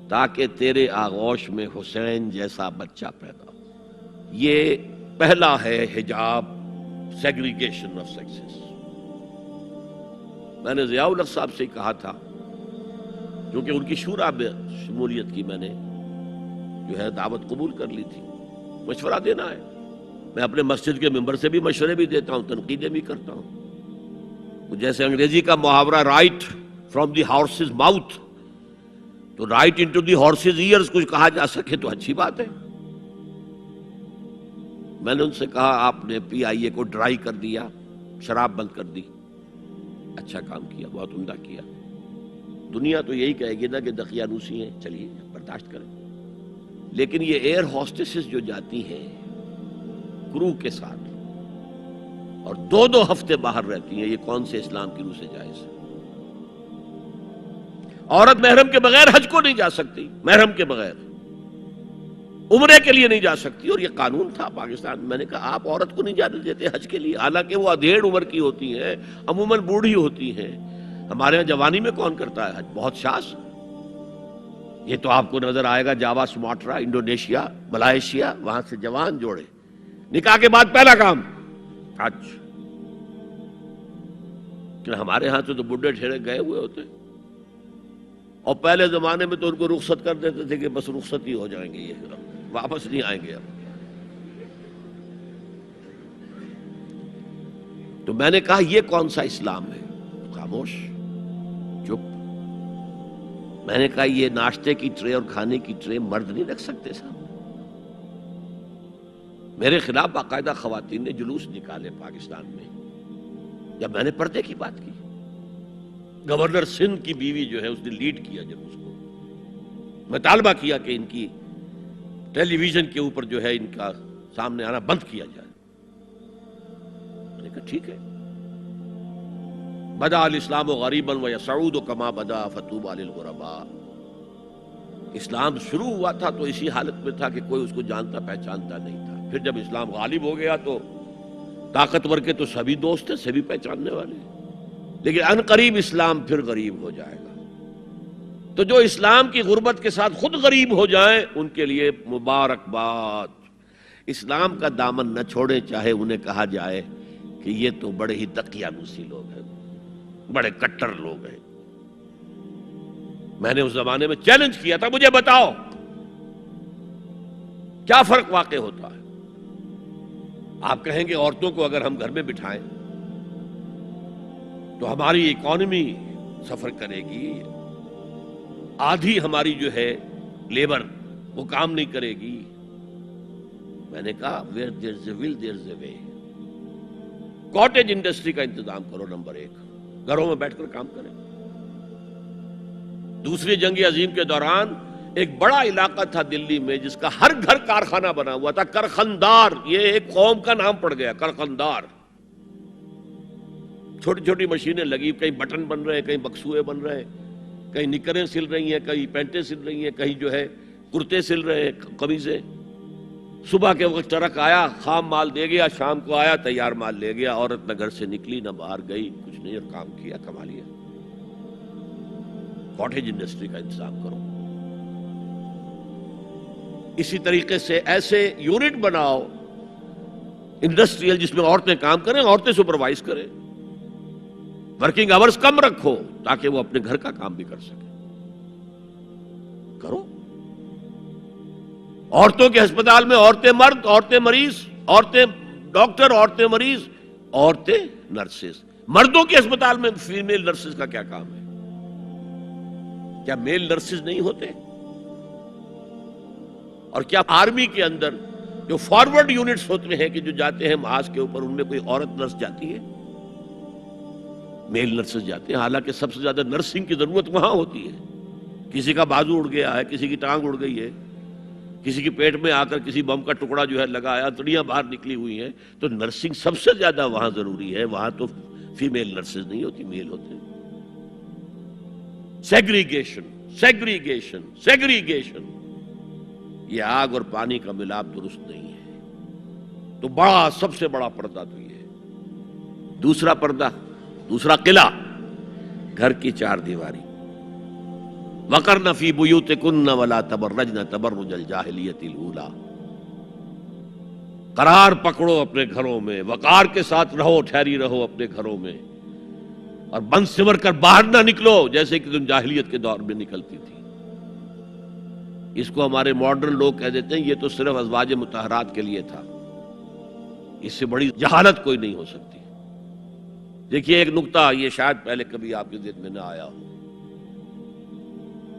تاکہ تیرے آغوش میں حسین جیسا بچہ پیدا ہو۔ یہ پہلا ہے حجاب، سیگریگیشن آف سیکسز۔ میں نے ضیاء الحق صاحب سے کہا تھا، کیونکہ ان کی شورا میں شمولیت کی میں نے جو ہے دعوت قبول کر لی تھی، مشورہ دینا ہے۔ میں اپنے مسجد کے ممبر سے بھی مشورے بھی دیتا ہوں، تنقیدیں بھی کرتا ہوں۔ جیسے انگریزی کا محاورہ right from the horses mouth, تو right into the horses ears کچھ کہا جا سکے تو اچھی بات ہے۔ میں نے ان سے کہا آپ نے پی آئی اے کو ڈرائی کر دیا، شراب بند کر دی، اچھا کام کیا، بہت عمدہ کیا۔ دنیا تو یہی کہے گی نا کہ دقیانوسی ہیں، چلیے برداشت کریں، لیکن یہ ایئر ہوسٹسز جو جاتی ہیں کرو کے ساتھ اور 2 ہفتے باہر رہتی ہیں، یہ کون سے اسلام کی روح سے جائز ہے؟ عورت محرم کے بغیر حج کو نہیں جا سکتی، محرم کے بغیر عمرے کے لیے نہیں جا سکتی، اور یہ قانون تھا پاکستان میں۔ میں نے کہا آپ عورت کو نہیں جانے دیتے حج کے لیے، حالانکہ وہ ادھیڑ عمر کی ہوتی ہیں، عموماً بوڑھی ہوتی ہیں۔ ہمارے ہاں جوانی میں کون کرتا ہے حج؟ بہت شاذ۔ یہ تو آپ کو نظر آئے گا جاوا، سماٹرا، انڈونیشیا، ملائیشیا، وہاں سے جوان جوڑے نکاح کے بعد پہلا کام حج۔ کہ ہمارے ہاں سے تو بڈھے ٹھیرے گئے ہوئے ہوتے، اور پہلے زمانے میں تو ان کو رخصت کر دیتے تھے کہ بس رخصت ہی ہو جائیں گے، یہ واپس نہیں آئیں گے اب۔ تو میں نے کہا یہ کون سا اسلام ہے؟ خاموش، چپ۔ میں نے کہا یہ ناشتے کی ٹرے اور کھانے کی ٹرے مرد نہیں رکھ سکتے صاحب؟ میرے خلاف باقاعدہ خواتین نے جلوس نکالے پاکستان میں جب میں نے پردے کی بات کی۔ گورنر سندھ کی بیوی جو ہے اس نے لیڈ کیا جب اس کو مطالبہ کیا کہ ان کی ٹیلی ویژن کے اوپر جو ہے ان کا سامنے آنا بند کیا جائے۔ میں نے کہا ٹھیک ہے۔ بدا الاسلام غریبا ویسعود کما بدا فطوبی للغرباء۔ اسلام شروع ہوا تھا تو اسی حالت میں تھا کہ کوئی اس کو جانتا پہچانتا نہیں تھا، پھر جب اسلام غالب ہو گیا تو طاقتور کے تو سبھی دوست ہیں، سبھی پہچاننے والے، لیکن ان قریب اسلام پھر غریب ہو جائے گا۔ تو جو اسلام کی غربت کے ساتھ خود غریب ہو جائیں ان کے لیے مبارکباد۔ اسلام کا دامن نہ چھوڑیں، چاہے انہیں کہا جائے کہ یہ تو بڑے ہی دقیانوسی لوگ ہیں، بڑے کٹر لوگ ہیں۔ میں نے اس زمانے میں چیلنج کیا تھا، مجھے بتاؤ کیا فرق واقع ہوتا ہے؟ آپ کہیں گے عورتوں کو اگر ہم گھر میں بٹھائیں تو ہماری اکانومی سفر کرے گی، آدھی ہماری جو ہے لیبر وہ کام نہیں کرے گی۔ میں نے کہا where there's a will there's a way۔ Cottage industry کا انتظام کرو، نمبر 1، گھروں میں بیٹھ کر کام کریں۔ دوسری جنگ عظیم کے دوران ایک بڑا علاقہ تھا دلی میں جس کا ہر گھر کارخانہ بنا ہوا تھا، کرخندار، یہ ایک قوم کا نام پڑ گیا، کرخندار۔ چھوٹی چھوٹی مشینیں لگی، کہیں بٹن بن رہے ہیں، کہیں بکسوئے بن رہے ہیں، کہیں نکریں سل رہی ہیں، کہیں پینٹیں سل رہی ہیں، کہیں جو ہے کرتے سل رہے ہیں، قمیضیں۔ صبح کے وقت ٹرک آیا، خام مال دے گیا، شام کو آیا، تیار مال لے گیا۔ عورت نہ گھر سے نکلی نہ باہر گئی، کچھ نہیں، اور کام کیا، کما لیا۔ کاٹیج انڈسٹری کا انتظام کرو۔ اسی طریقے سے ایسے یونٹ بناؤ انڈسٹریل جس میں عورتیں کام کریں، عورتیں سپروائز کریں، ورکنگ آورز کم رکھو تاکہ وہ اپنے گھر کا کام بھی کر سکیں۔ کرو۔ عورتوں کے ہسپتال میں عورتیں مرد، عورتیں مریض، عورتیں ڈاکٹر، عورتیں مریض، عورتیں نرسز۔ مردوں کے ہسپتال میں فیمیل نرسز کا کیا کام ہے؟ کیا میل نرسز نہیں ہوتے؟ اور کیا آرمی کے اندر جو فارورڈ یونٹس ہوتے ہیں کہ جو جاتے ہیں محاذ کے اوپر، ان میں کوئی عورت نرس جاتی ہے؟ میل نرسز جاتے ہیں، حالانکہ سب سے زیادہ نرسنگ کی ضرورت وہاں ہوتی ہے۔ کسی کا بازو اڑ گیا ہے، کسی کی ٹانگ اڑ گئی ہے، کسی کے پیٹ میں آ کر کسی بم کا ٹکڑا جو ہے لگایا، تڑیاں باہر نکلی ہوئی ہیں، تو نرسنگ سب سے زیادہ وہاں ضروری ہے۔ وہاں تو فیمیل نرسز نہیں ہوتی، میل ہوتے ہیں۔ سیگریگیشن، سیگریگیشن، سیگریگیشن، یہ آگ اور پانی کا ملاپ درست نہیں ہے۔ تو بڑا، سب سے بڑا پردہ تو یہ ہے۔ دوسرا پردہ، دوسرا قلعہ، گھر کی چار دیواری۔ وَقَرْنَ فِي بُيُوتِكُنَّ وَلَا تَبَرَّجْنَ تَبَرُّجَ الْجَاهِلِيَّةِ الْأُولَىٰ۔ قرار پکڑو اپنے گھروں میں، وقار کے ساتھ رہو، ٹھہری رہو اپنے گھروں میں، اور بند سمر کر باہر نہ نکلو جیسے کہ تم جاہلیت کے دور میں نکلتی تھی۔ اس کو ہمارے ماڈرن لوگ کہہ دیتے ہیں یہ تو صرف ازواج مطہرات کے لیے تھا، اس سے بڑی جہالت کوئی نہیں ہو سکتی۔ دیکھیے ایک نقطہ، یہ شاید پہلے کبھی آپ کے ذہن میں نہ آیا ہو،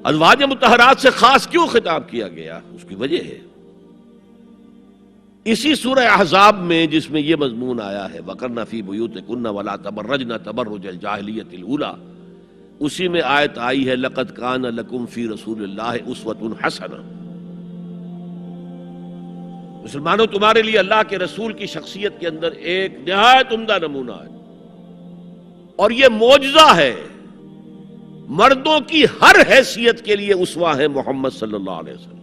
ازواج مطہرات سے خاص کیوں خطاب کیا گیا؟ اس کی وجہ ہے اسی سورہ احزاب میں جس میں یہ مضمون آیا ہے وَقَرْنَ فِي بُيُوتِكُنَّ وَلَا تَبَرَّجْنَ تَبَرُّجَ الْجَاهِلِيَّةِ الْأُولَىٰ۔ اسی میں آیت آئی ہے لَقَدْ كَانَ لَكُمْ فِي رَسُولِ اللَّهِ أُسْوَةٌ حَسَنَةٌ۔ مسلمانوں تمہارے لیے اللہ کے رسول کی شخصیت کے اندر ایک نہایت عمدہ نمونہ ہے، اور یہ معجزہ ہے مردوں کی ہر حیثیت کے لیے اسوہ ہے محمد صلی اللہ علیہ وسلم۔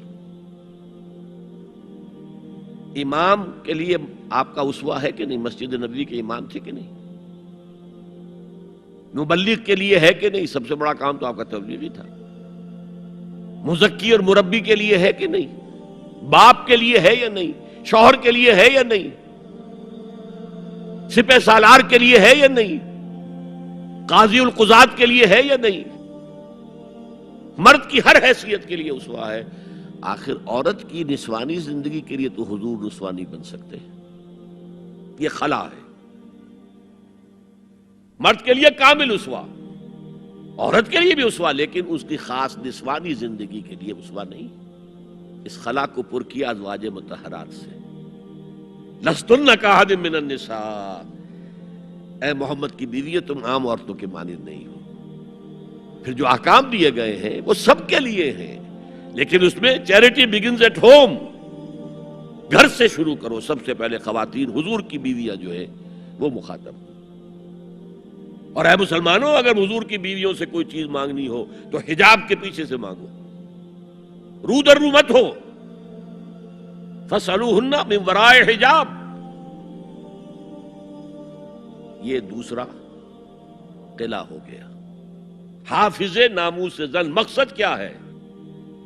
امام کے لیے آپ کا اسوہ ہے کہ نہیں؟ مسجد نبوی کے امام تھے کہ نہیں؟ مبلغ کے لیے ہے کہ نہیں؟ سب سے بڑا کام تو آپ کا تبلیغی تھا۔ مزکی اور مربی کے لیے ہے کہ نہیں؟ باپ کے لیے ہے یا نہیں؟ شوہر کے لیے ہے یا نہیں؟ سپہ سالار کے لیے ہے یا نہیں؟ قاضی القضات کے لیے ہے یا نہیں؟ مرد کی ہر حیثیت کے لیے اسوہ ہے۔ آخر عورت کی نسوانی زندگی کے لیے تو حضور رسوا نہیں بن سکتے، یہ خلا ہے۔ مرد کے لیے کامل اسوہ، عورت کے لیے بھی اسوہ، لیکن اس کی خاص نسوانی زندگی کے لیے اسوہ نہیں۔ اس خلا کو پر کیا ازواج مطہرات سے۔ لستن کاحد من النساء، اے محمد کی بیوی تم عام عورتوں کے مانند نہیں ہو۔ پھر جو احکام دیے گئے ہیں وہ سب کے لیے ہیں، لیکن اس میں چیریٹی بگنز ایٹ ہوم، گھر سے شروع کرو۔ سب سے پہلے خواتین، حضور کی بیویاں جو ہے وہ مخاطب۔ اور اے مسلمانوں، اگر حضور کی بیویوں سے کوئی چیز مانگنی ہو تو حجاب کے پیچھے سے مانگو، رو در رو مت ہو۔ فَاسْأَلُوهُنَّ مِنْ وَرَاءِ حجاب، یہ دوسرا قلعہ ہو گیا۔ حافظ ناموس زن، مقصد کیا ہے؟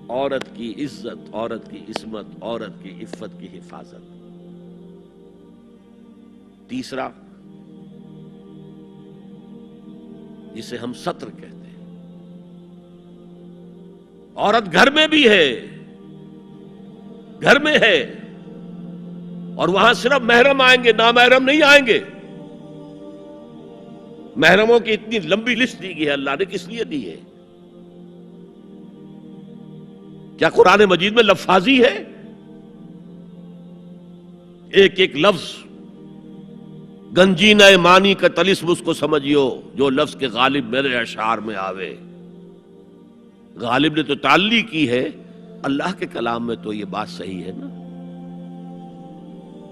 عورت کی عزت، عورت کی عصمت، عورت کی عفت کی حفاظت۔ تیسرا جسے ہم ستر کہتے ہیں، عورت گھر میں بھی ہے، گھر میں ہے، اور وہاں صرف محرم آئیں گے، نامحرم نہیں آئیں گے۔ محرموں کی اتنی لمبی لسٹ دی گئی ہے، اللہ نے کس لیے دی ہے؟ کیا قرآن مجید میں لفاظی ہے؟ ایک ایک لفظ گنجینہ معنی کا طلسم اس کو سمجھیو، جو لفظ کے غالب میرے اشعار میں آوے۔ غالب نے تو تعلیق کی ہے، اللہ کے کلام میں تو یہ بات صحیح ہے نا۔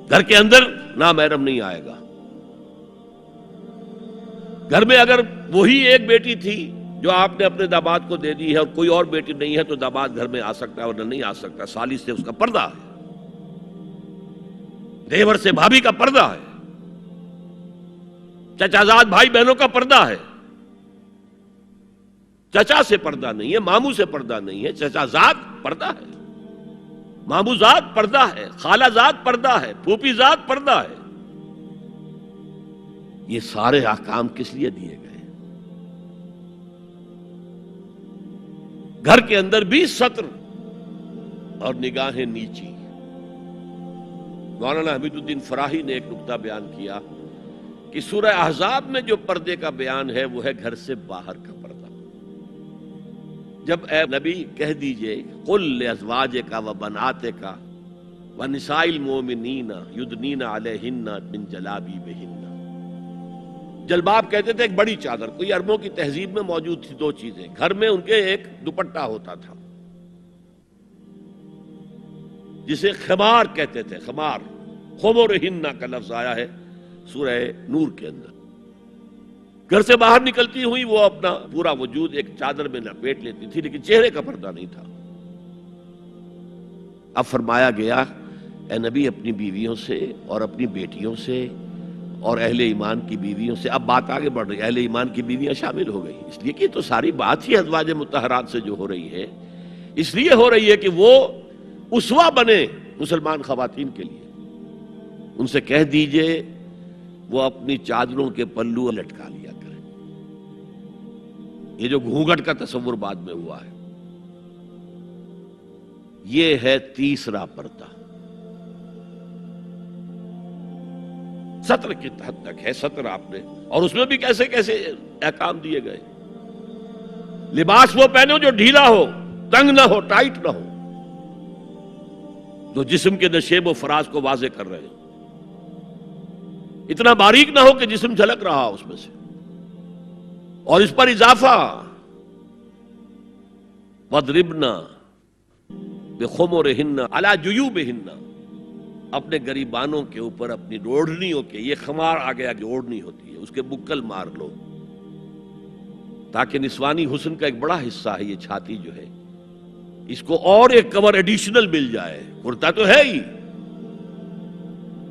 گھر کے اندر نامحرم نہیں آئے گا۔ گھر میں اگر وہی ایک بیٹی تھی جو آپ نے اپنے داماد کو دے دی ہے اور کوئی اور بیٹی نہیں ہے تو داماد گھر میں آ سکتا ہے اور نہیں آ سکتا۔ سالی سے اس کا پردہ ہے، دیور سے بھابھی کا پردہ ہے، چچا زاد بھائی بہنوں کا پردہ ہے۔ چچا سے پردہ نہیں ہے، ماموں سے پردہ نہیں ہے، چچا زاد پردہ ہے، ماموں زاد پردہ ہے، خالہ زاد پردہ ہے، پھوپھی زاد پردہ ہے۔ یہ سارے احکام کس لیے دیے گئے؟ گھر کے اندر بھی ستر اور نگاہیں نیچی۔ مولانا حمید الدین فراہی نے ایک نقطہ بیان کیا کہ سورہ احزاب میں جو پردے کا بیان ہے وہ ہے گھر سے باہر کا پردہ۔ جب اے نبی کہہ دیجئے قل لازواجک و بناتک و نساء المؤمنین یدنین علیہن من جلابیبہن، جلباب کہتے تھے ایک بڑی چادر، کوئی عربوں کی تہذیب میں موجود تھی دو چیزیں، گھر میں ان کے ایک دوپٹہ ہوتا تھا جسے خمار کہتے تھے، خمار، خمرہن کا لفظ آیا ہے سورہ نور کے اندر۔ گھر سے باہر نکلتی ہوئی وہ اپنا پورا وجود ایک چادر میں لپیٹ لیتی تھی، لیکن چہرے کا پردہ نہیں تھا۔ اب فرمایا گیا اے نبی اپنی بیویوں سے اور اپنی بیٹیوں سے اور اہل ایمان کی بیویوں سے، اب بات آگے بڑھ رہی ہے، اہل ایمان کی بیویاں شامل ہو گئی، اس لیے کہ تو ساری بات ہی ازواج مطہرات سے جو ہو رہی ہے، اس لیے ہو رہی ہے کہ وہ اسوہ بنے مسلمان خواتین کے لیے۔ ان سے کہہ دیجئے وہ اپنی چادروں کے پلو لٹکا لیا کریں۔ یہ جو گھونگھٹ کا تصور بعد میں ہوا ہے، یہ ہے تیسرا پردہ، ستر کی حد تک ہے ستر آپ نے، اور اس میں بھی کیسے کیسے احکام دیے گئے۔ لباس وہ پہنو جو ڈھیلا ہو، تنگ نہ ہو، ٹائٹ نہ ہو، جو جسم کے نشیب و فراز کو واضح کر رہے ہیں، اتنا باریک نہ ہو کہ جسم جھلک رہا اس میں سے۔ اور اس پر اضافہ وَاضْرِبْنَ بِخُمُرِهِنَّ عَلَى جُيُوبِهِنَّ، اپنے گریبانوں کے اوپر، اپنی اوڑھنیوں کے، یہ خمار آ گیا کہ اوڑھنی ہوتی ہے، اس کے بکل مار لو تاکہ نسوانی حسن کا ایک بڑا حصہ ہے یہ چھاتی جو ہے، اس کو اور ایک کور ایڈیشنل مل جائے. کرتا تو ہے ہی،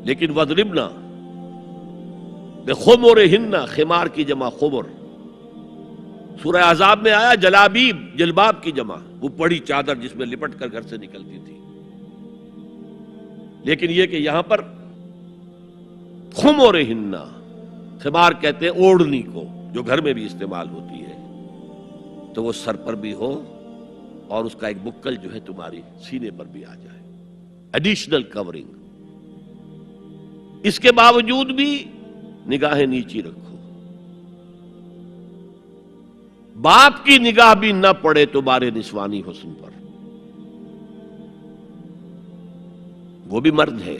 لیکن وَضْرِبْنَا بِخُمُرِهِنَّ، خمار کی جمع خمر. سورہ احزاب میں آیا جلابیب، جلباب کی جمع، وہ بڑی چادر جس میں لپٹ کر گھر سے نکلتی تھی. لیکن یہ کہ یہاں پر خمرہن، خمار کہتے ہیں اوڑھنی کو جو گھر میں بھی استعمال ہوتی ہے، تو وہ سر پر بھی ہو اور اس کا ایک بکل جو ہے تمہاری سینے پر بھی آ جائے، ایڈیشنل کورنگ. اس کے باوجود بھی نگاہیں نیچی رکھو. باپ کی نگاہ بھی نہ پڑے تمہارے نسوانی حسن پر، وہ بھی مرد ہے.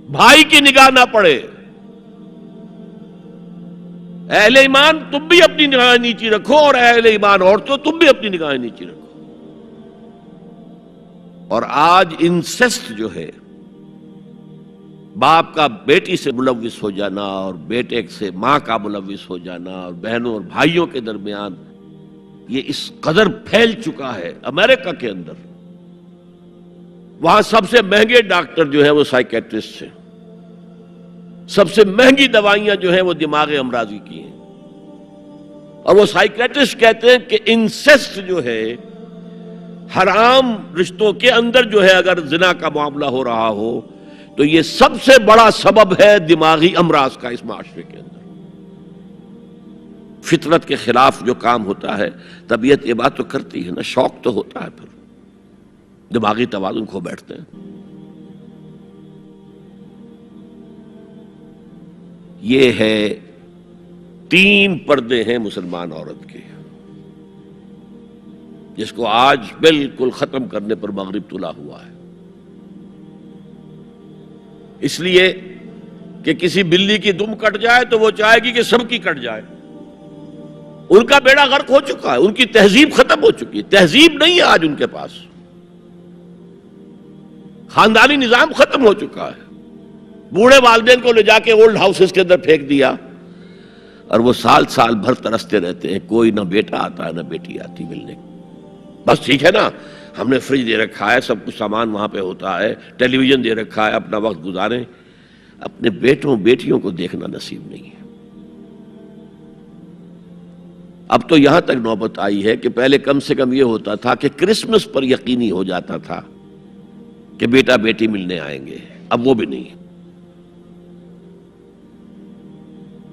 بھائی کی نگاہ نہ پڑے. اہل ایمان تم بھی اپنی نگاہیں نیچی رکھو، اور اہل ایمان عورتوں تم بھی اپنی نگاہیں نیچی رکھو. اور آج انسیسٹ جو ہے، باپ کا بیٹی سے ملوث ہو جانا اور بیٹے سے ماں کا ملوث ہو جانا اور بہنوں اور بھائیوں کے درمیان، یہ اس قدر پھیل چکا ہے. امریکہ کے اندر وہاں سب سے مہنگے ڈاکٹر جو ہیں وہ سائیکیٹرسٹ ہیں، سب سے مہنگی دوائیاں جو ہیں وہ دماغ امراضی کی ہیں. اور وہ سائیکیٹرسٹ کہتے ہیں کہ انسیسٹ جو ہے، حرام رشتوں کے اندر جو ہے اگر زنا کا معاملہ ہو رہا ہو تو یہ سب سے بڑا سبب ہے دماغی امراض کا اس معاشرے کے اندر. فطرت کے خلاف جو کام ہوتا ہے، طبیعت یہ بات تو کرتی ہے نا، شوق تو ہوتا ہے، پھر دماغی توازن کھو بیٹھتے ہیں. یہ ہے 3 پردے ہیں مسلمان عورت کے، جس کو آج بالکل ختم کرنے پر مغرب تلا ہوا ہے. اس لیے کہ کسی بلی کی دم کٹ جائے تو وہ چاہے گی کہ سب کی کٹ جائے. ان کا بیڑا غرق ہو چکا ہے، ان کی تہذیب ختم ہو چکی ہے. تہذیب نہیں ہے آج ان کے پاس، خاندانی نظام ختم ہو چکا ہے. بوڑھے والدین کو لے جا کے اولڈ ہاؤسز کے اندر پھینک دیا، اور وہ سال سال بھر ترستے رہتے ہیں، کوئی نہ بیٹا آتا ہے نہ بیٹی آتی ملنے. بس ٹھیک ہے نا، ہم نے فریج دے رکھا ہے، سب کچھ سامان وہاں پہ ہوتا ہے، ٹیلی ویژن دے رکھا ہے، اپنا وقت گزاریں. اپنے بیٹوں بیٹیوں کو دیکھنا نصیب نہیں ہے. اب تو یہاں تک نوبت آئی ہے کہ پہلے کم سے کم یہ ہوتا تھا کہ کرسمس پر یقینی ہو جاتا تھا کہ بیٹا بیٹی ملنے آئیں گے. اب وہ بھی نہیں ہے.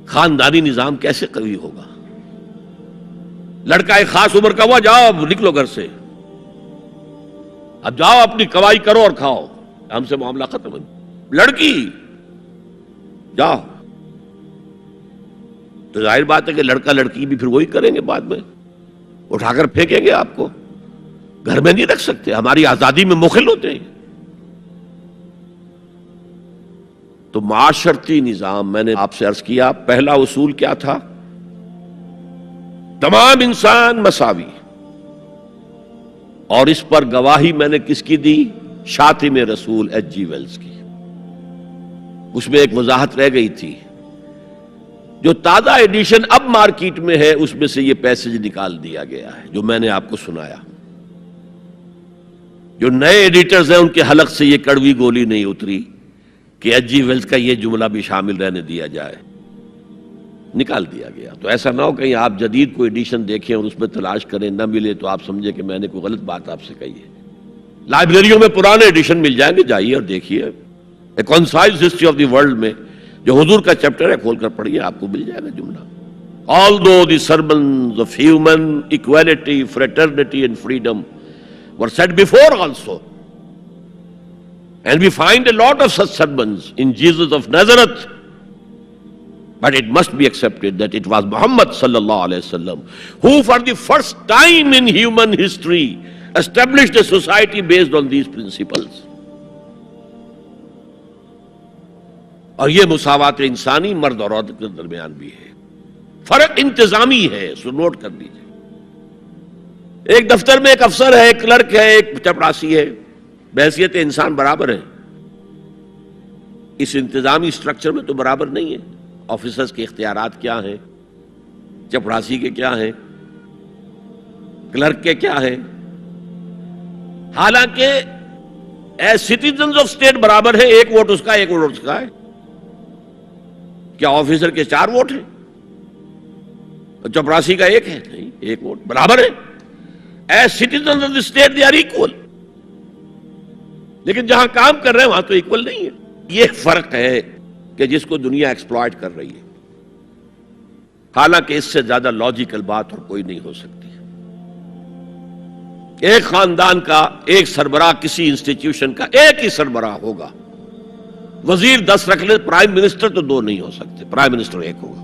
خاندانی نظام کیسے قوی ہوگا؟ لڑکا ایک خاص عمر کا ہوا، جاؤ اب نکلو گھر سے، اب جاؤ اپنی کوائی کرو اور کھاؤ، ہم سے معاملہ ختم ہے. لڑکی جاؤ، تو ظاہر بات ہے کہ لڑکا لڑکی بھی پھر وہی کریں گے، بعد میں اٹھا کر پھینکیں گے آپ کو. گھر میں نہیں رکھ سکتے، ہماری آزادی میں مخل ہوتے ہیں. تو معاشرتی نظام، میں نے آپ سے عرض کیا، پہلا اصول کیا تھا؟ تمام انسان مساوی. اور اس پر گواہی میں نے کس کی دی؟ شاتم رسول H.G. ویلز کی. اس میں ایک وضاحت رہ گئی تھی، جو تازہ ایڈیشن اب مارکیٹ میں ہے اس میں سے یہ پیسج نکال دیا گیا ہے جو میں نے آپ کو سنایا. جو نئے ایڈیٹرز ہیں ان کے حلق سے یہ کڑوی گولی نہیں اتری کہ H.G. ویلز کا یہ جملہ بھی شامل رہنے دیا جائے، نکال دیا گیا. تو ایسا نہ ہو کہیں آپ جدید کوئی ایڈیشن دیکھیں اور اس میں تلاش کریں، نہ ملے تو آپ سمجھیں کہ میں نے کوئی غلط بات آپ سے کہی ہے. لائبریریوں میں پرانے ایڈیشن مل جائیں گے، جائیے اور دیکھیے. A concise history of the world میں جو حضور کا چیپٹر ہے کھول کر پڑھیے، آپ کو مل جائے گا جملہ. Although the sermons of human equality, fraternity and freedom were said before also, and we find a lot of such sermons in Jesus of Nazareth, but it must be accepted that it was Muhammad sallallahu alaihi wasallam who for the first time in human history established a society based on these principles. اور یہ مساوات انسانی مرد اور عورت کے درمیان بھی ہے. فرق انتظامی ہے، سو نوٹ کر لیجیے. ایک دفتر میں ایک افسر ہے، ایک کلرک ہے، ایک چپراسی ہے، بحیثیت انسان برابر ہے. اس انتظامی سٹرکچر میں تو برابر نہیں ہے. آفیسرز کے اختیارات کیا ہیں، چپڑاسی کے کیا ہیں، کلرک کے کیا ہیں، حالانکہ ایز سٹیزنز آف اسٹیٹ برابر ہے، ایک ووٹ اس کا ایک ووٹ اس کا ہے۔ کیا آفیسر کے 4 ووٹ ہیں؟ چپڑاسی کا ایک ہے؟ نہیں، ایک ووٹ برابر ہے۔ As citizens of the state they are equal, لیکن جہاں کام کر رہے ہیں وہاں تو ایکول نہیں ہے۔ یہ فرق ہے کہ جس کو دنیا ایکسپلائٹ کر رہی ہے، حالانکہ اس سے زیادہ لاجیکل بات اور کوئی نہیں ہو سکتی۔ ایک خاندان کا ایک سربراہ، کسی انسٹیٹیوشن کا ایک ہی سربراہ ہوگا، وزیر 10 رکھ لے، پرائم منسٹر تو 2 نہیں ہو سکتے، پرائم منسٹر ایک ہوگا،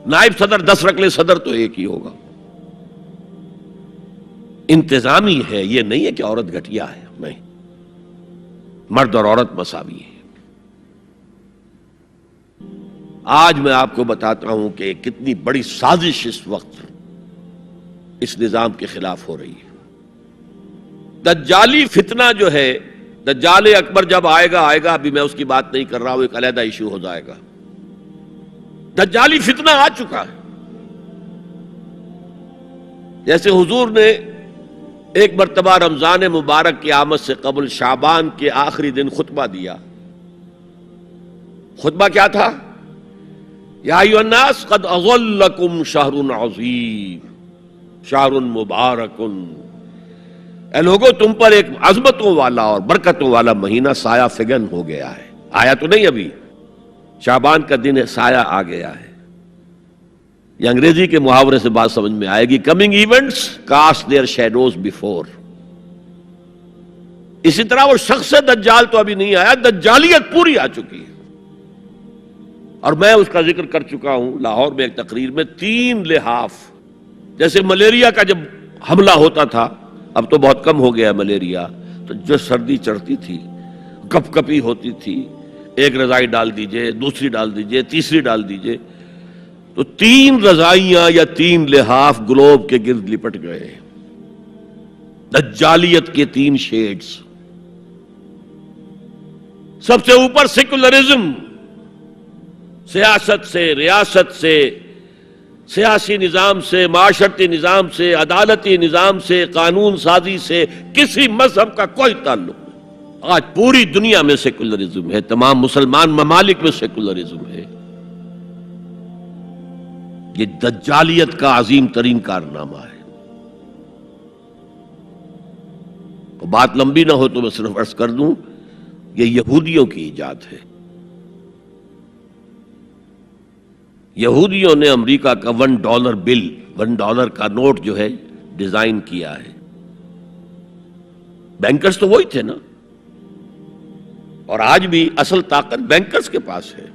نائب صدر 10 رکھ لے، صدر تو ایک ہی ہوگا۔ انتظامی ہے، یہ نہیں ہے کہ عورت گھٹیا ہے، نہیں، مرد اور عورت مساوی ہے۔ آج میں آپ کو بتاتا ہوں کہ کتنی بڑی سازش اس وقت اس نظام کے خلاف ہو رہی ہے۔ دجالی فتنہ جو ہے، دجال اکبر جب آئے گا، ابھی میں اس کی بات نہیں کر رہا ہوں، ایک علیحدہ ایشو ہو جائے گا۔ دجالی فتنہ آ چکا ہے۔ جیسے حضور نے ایک مرتبہ رمضان مبارک کی آمد سے قبل شعبان کے آخری دن خطبہ دیا۔ خطبہ کیا تھا؟ یا ایھا الناس قد اظلکم شہر عظیم شہر مبارک، اے لوگو تم پر ایک عظمتوں والا اور برکتوں والا مہینہ سایہ فگن ہو گیا ہے۔ آیا تو نہیں ابھی، شعبان کا دن ہے، سایہ آ گیا ہے۔ یہ انگریزی کے محاورے سے بات سمجھ میں آئے گی، coming events cast their shadows before. اسی طرح وہ شخص دجال تو ابھی نہیں آیا، دجالیت پوری آ چکی ہے۔ اور میں اس کا ذکر کر چکا ہوں لاہور میں ایک تقریر میں، 3 لحاف۔ جیسے ملیریا کا جب حملہ ہوتا تھا، اب تو بہت کم ہو گیا ملیریا، تو جو سردی چڑھتی تھی، کپ کپی ہوتی تھی، ایک رضائی ڈال دیجئے، دوسری ڈال دیجئے، تیسری ڈال دیجئے، تو 3 رضائیاں یا 3 لحاف گلوب کے گرد لپٹ گئے۔ دجالیت کے 3 شیڈز۔ سب سے اوپر سیکولرزم، سیاست سے، ریاست سے، سیاسی نظام سے، معاشرتی نظام سے، عدالتی نظام سے، قانون سازی سے کسی مذہب کا کوئی تعلق نہیں۔ آج پوری دنیا میں سیکولرزم ہے، تمام مسلمان ممالک میں سیکولرزم ہے۔ یہ دجالیت کا عظیم ترین کارنامہ ہے۔ بات لمبی نہ ہو تو میں صرف عرض کر دوں، یہ یہودیوں کی ایجاد ہے۔ یہودیوں نے امریکہ کا $1 بل، $1 کا نوٹ جو ہے ڈیزائن کیا ہے۔ بینکرز تو وہی تھے نا، اور آج بھی اصل طاقت بینکرز کے پاس ہے۔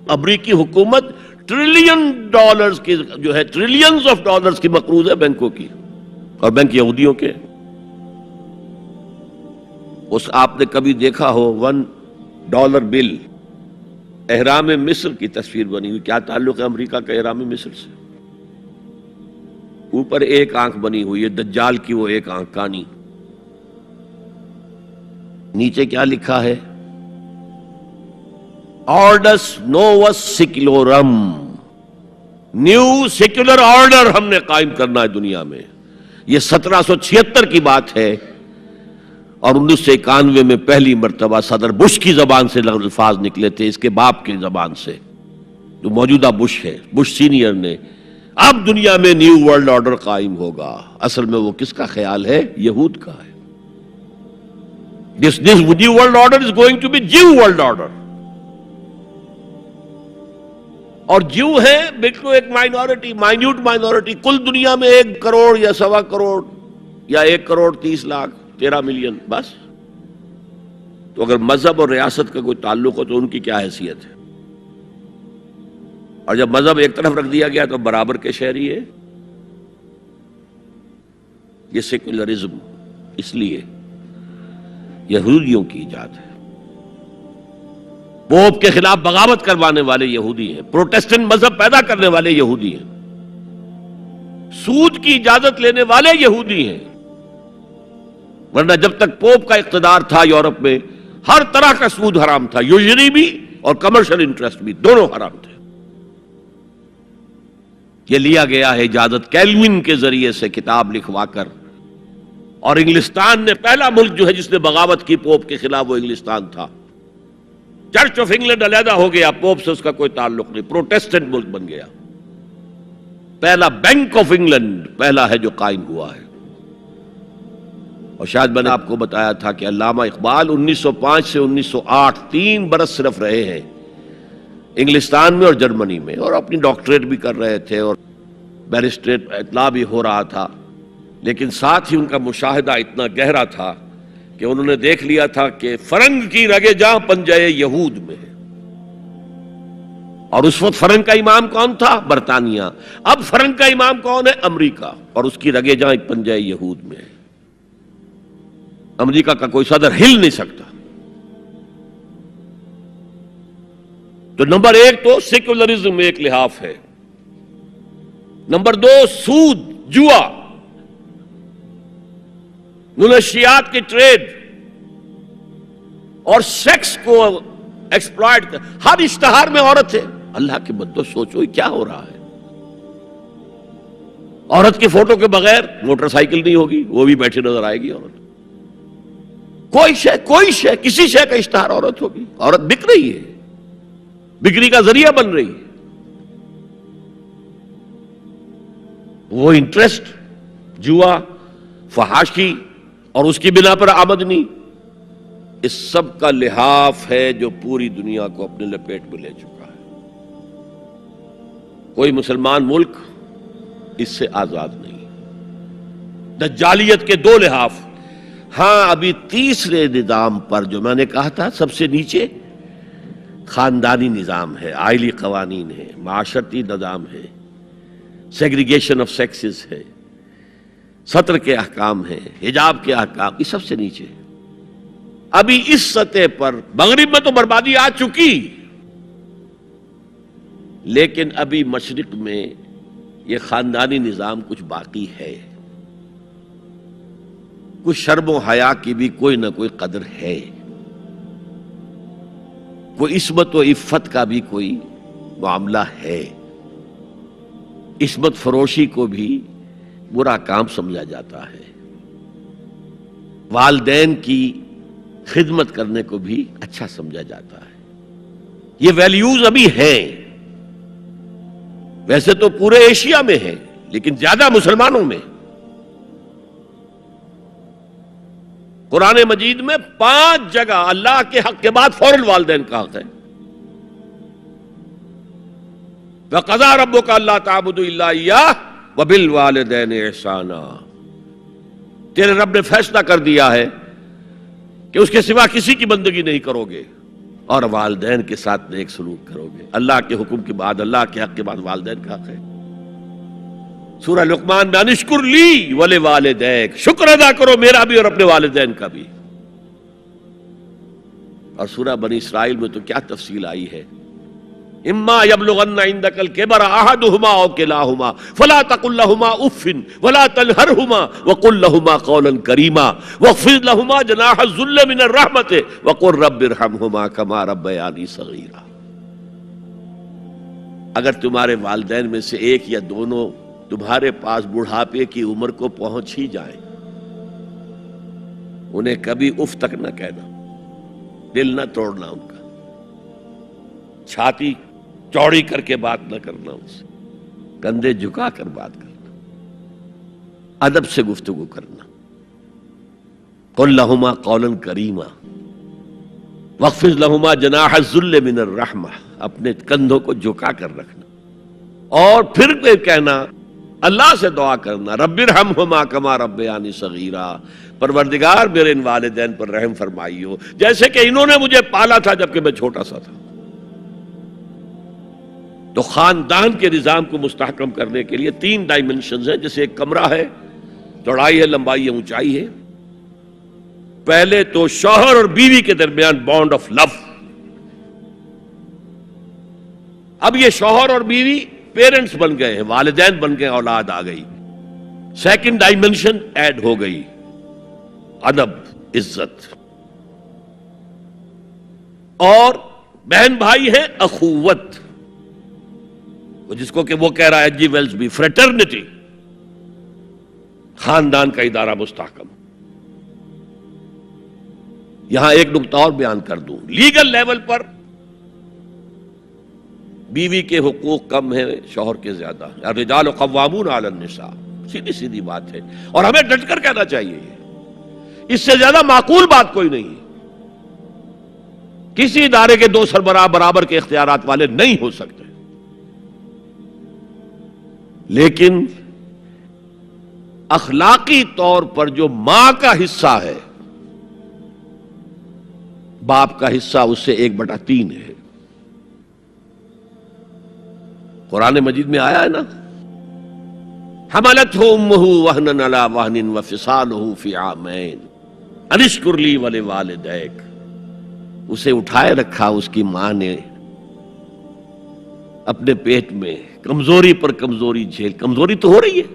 امریکی حکومت $1 کی جو ہے، ٹریلینز آف ڈالرز کی مقروض ہے بینکوں کی، اور بینک یہودیوں کے۔ اس آپ نے کبھی دیکھا ہو $1 بل، احرام مصر کی تصویر بنی ہوئی؟ کیا تعلق ہے امریکہ کا احرام مصر سے؟ اوپر ایک آنکھ بنی ہوئی ہے، دجال کی وہ ایک آنکھ کانی۔ نیچے کیا لکھا ہے؟ آرڈس نووس سیکولورم، نیو سیکولر آرڈر ہم نے قائم کرنا ہے دنیا میں۔ یہ 1776 کی بات ہے، اور 1991 میں پہلی مرتبہ صدر بش کی زبان سے الفاظ نکلے تھے، اس کے باپ کی زبان سے، جو موجودہ بش ہے، بش سینئر نے۔ اب دنیا میں نیو ورلڈ آرڈر قائم ہوگا۔ اصل میں وہ کس کا خیال ہے؟ یہود کا ہے۔ This new world order is going to be Jew world order. اور جو ہے بالکل ایک مائنورٹی، مائنیوٹ مائنورٹی، کل دنیا میں 1 کروڑ یا 1.25 کروڑ یا 1 کروڑ 30 لاکھ 13 ملین بس۔ تو اگر مذہب اور ریاست کا کوئی تعلق ہو تو ان کی کیا حیثیت ہے؟ اور جب مذہب ایک طرف رکھ دیا گیا تو برابر کے شہری ہے۔ یہ سیکولرزم اس لیے یہودیوں کی ایجاد ہے۔ پوپ کے خلاف بغاوت کروانے والے یہودی ہیں، پروٹسٹنٹ مذہب پیدا کرنے والے یہودی ہیں، سود کی اجازت لینے والے یہودی ہیں۔ ورنہ جب تک پوپ کا اقتدار تھا یورپ میں، ہر طرح کا سود حرام تھا، یوزری بھی اور کمرشل انٹرسٹ بھی، دونوں حرام تھے۔ یہ لیا گیا ہے اجازت کیلوین کے ذریعے سے کتاب لکھوا کر، اور انگلستان نے پہلا ملک جو ہے جس نے بغاوت کی پوپ کے خلاف وہ انگلستان تھا۔ چرچ آف انگلینڈ علیحدہ ہو گیا، پوپ سے اس کا کوئی تعلق نہیں، پروٹیسٹنٹ ملک بن گیا۔ پہلا بینک آف انگلینڈ پہلا ہے جو قائم ہوا ہے۔ اور شاید میں نے آپ کو بتایا تھا کہ علامہ اقبال 1905 سے 1908 3 برس صرف رہے ہیں انگلستان میں اور جرمنی میں، اور اپنی ڈاکٹریٹ بھی کر رہے تھے اور بیرسٹریٹ اطلاع بھی ہو رہا تھا، لیکن ساتھ ہی ان کا مشاہدہ اتنا گہرا تھا کہ انہوں نے دیکھ لیا تھا کہ فرنگ کی رگے جہاں پنجے یہود میں ہے، اور اس وقت فرنگ کا امام کون تھا؟ برطانیہ۔ اب فرنگ کا امام کون ہے؟ امریکہ، اور اس کی رگے جہاں پنجے یہود میں ہے۔ امریکہ کا کوئی صدر ہل نہیں سکتا۔ تو نمبر 1 تو سیکولرزم ایک لحاف ہے، نمبر 2 سود، جوا، منشیات کی ٹریڈ اور سیکس کو ایکسپلائٹ، ہر اشتہار میں عورت ہے۔ اللہ کے بندو سوچو یہ کیا ہو رہا ہے؟ عورت کی فوٹو کے بغیر موٹر سائیکل نہیں ہوگی، وہ بھی بیٹھی نظر آئے گی عورت۔ کوئی شے کسی شے کا اشتہار عورت ہوگی، عورت بک رہی ہے، بکری کا ذریعہ بن رہی ہے۔ وہ انٹرسٹ، جوا، فحاشی اور اس کی بنا پر آمدنی، اس سب کا لحاف ہے جو پوری دنیا کو اپنے لپیٹ میں لے چکا ہے۔ کوئی مسلمان ملک اس سے آزاد نہیں۔ دجالیت کے 2 لحاف۔ ہاں ابھی تیسرے نظام پر جو میں نے کہا تھا سب سے نیچے خاندانی نظام ہے، آئلی قوانین ہے، معاشرتی نظام ہے، سیگریگیشن آف سیکسز ہے، سطر کے احکام ہیں، حجاب کے احکام، یہ سب سے نیچے۔ ابھی اس سطح پر مغرب میں تو بربادی آ چکی، لیکن ابھی مشرق میں یہ خاندانی نظام کچھ باقی ہے، کچھ شرم و حیا کی بھی کوئی نہ کوئی قدر ہے، کوئی عصمت و عفت کا بھی کوئی معاملہ ہے۔ عصمت فروشی کو بھی برا کام سمجھا جاتا ہے، والدین کی خدمت کرنے کو بھی اچھا سمجھا جاتا ہے۔ یہ ویلیوز ابھی ہیں، ویسے تو پورے ایشیا میں ہیں لیکن زیادہ مسلمانوں میں۔ قرآن مجید میں 5 جگہ اللہ کے حق کے بعد فوراً والدین کا حق ہے۔ وَقَضَىٰ رَبُّكَ أَلَّا تَعْبُدُوا إِلَّا إِيَّاهُ وَبِالْوَالِدَيْنِ إِحْسَانًا، تیرے رب نے فیصلہ کر دیا ہے کہ اس کے سوا کسی کی بندگی نہیں کرو گے اور والدین کے ساتھ نیک سلوک کرو گے۔ اللہ کے حکم کے بعد، اللہ کے حق کے بعد والدین کا حق ہے۔ سورہ لقمان میں انشکر لی ولوالدیک، شکر ادا کرو میرا بھی اور اپنے والدین کا بھی۔ اور سورہ بنی اسرائیل میں تو کیا تفصیل آئی ہے، اما یبلغن عندک الکبر احدہما او کلاہما فلا تقل لہما اف ولا تنہرہما وقل لہما قولا کریما واخفض لہما جناح الذل من الرحمۃ وقل رب ارحمہما کما ربیانی صغیرا۔ اگر تمہارے والدین میں سے ایک یا دونوں تمہارے پاس بڑھاپے کی عمر کو پہنچ ہی جائیں، انہیں کبھی اف تک نہ کہنا، دل نہ توڑنا ان کا، چھاتی چوڑی کر کے بات نہ کرنا، ان سے کندھے جھکا کر بات کرنا، ادب سے گفتگو کرنا۔ قل لہما قولا کریما واخفض لہما جناح الذل من الرحمہ، اپنے کندھوں کو جھکا کر رکھنا، اور پھر کہنا، اللہ سے دعا کرنا، رب ارحمہما کما ربیانی صغیرا، پروردگار میرے ان والدین پر رحم فرمائیو جیسے کہ انہوں نے مجھے پالا تھا جبکہ میں چھوٹا سا تھا۔ تو خاندان کے نظام کو مستحکم کرنے کے لیے 3 ڈائمنشنز ہیں، جیسے ایک کمرہ ہے، چوڑائی ہے، لمبائی ہے، اونچائی ہے۔ پہلے تو شوہر اور بیوی کے درمیان بانڈ آف لو، اب یہ شوہر اور بیوی پیرنٹس بن گئے ہیں، والدین بن گئے، اولاد آ گئی۔ سیکنڈ ڈائمنشن ایڈ ہو گئی، ادب، عزت، اور بہن بھائی ہیں، اخوت، جس کو کہ وہ کہہ رہا ہے جی ویلز بھی فریٹرنٹی، خاندان کا ادارہ مستحکم۔ یہاں ایک نقطہ اور بیان کر دوں، لیگل لیول پر بیوی کے حقوق کم ہیں شوہر کے زیادہ، الرجال قوامون علی النساء، سیدھی سیدھی بات ہے، اور ہمیں ڈٹ کر کہنا چاہیے، اس سے زیادہ معقول بات کوئی نہیں ہے۔ کسی ادارے کے دو سربراہ برابر کے اختیارات والے نہیں ہو سکتے، لیکن اخلاقی طور پر جو ماں کا حصہ ہے، باپ کا حصہ اس سے 1/3 ہے۔ قرآن مجید میں آیا ہے نا، حملتہ امہ وہنا علی وہن وفصالہ فی عامین ان اشکر لی ولوالدیک، اسے اٹھائے رکھا اس کی ماں نے اپنے پیٹ میں، کمزوری پر کمزوری جھیل، کمزوری تو ہو رہی ہے،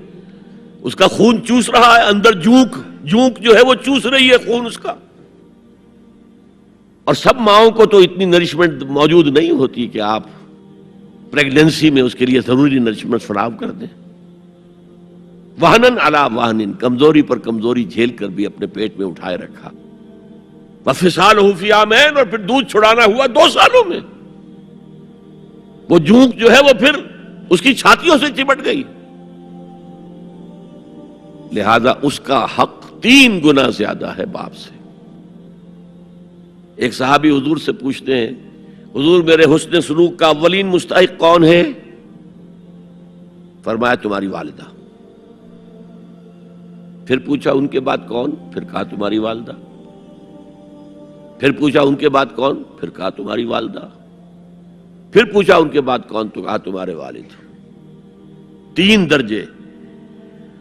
اس کا خون چوس رہا ہے اندر، جونک جو ہے وہ چوس رہی ہے خون اس کا، اور سب ماؤں کو تو اتنی نرشمنٹ موجود نہیں ہوتی کہ آپ پریگننسی میں اس کے لیے ضروری نرشمنٹ فراہم کر دیں۔ وہنن علی وہن، کمزوری پر کمزوری جھیل کر بھی اپنے پیٹ میں اٹھائے رکھا، وفصالہ فی عامین، اور پھر دودھ چھڑانا ہوا 2 سالوں میں، وہ جونک جو ہے وہ پھر اس کی چھاتیوں سے چمٹ گئی، لہذا اس کا حق 3 گنا زیادہ ہے باپ سے۔ ایک صحابی حضور سے پوچھتے ہیں، حضور میرے حسن سلوک کا اولین مستحق کون ہے؟ فرمایا تمہاری والدہ۔ پھر پوچھا ان کے بعد کون؟ پھر کہا تمہاری والدہ۔ پھر پوچھا ان کے بعد کون؟ پھر کہا تمہاری والدہ۔ پھر پوچھا ان کے بعد کون؟ تو کہا تمہارے والد۔ 3 درجے۔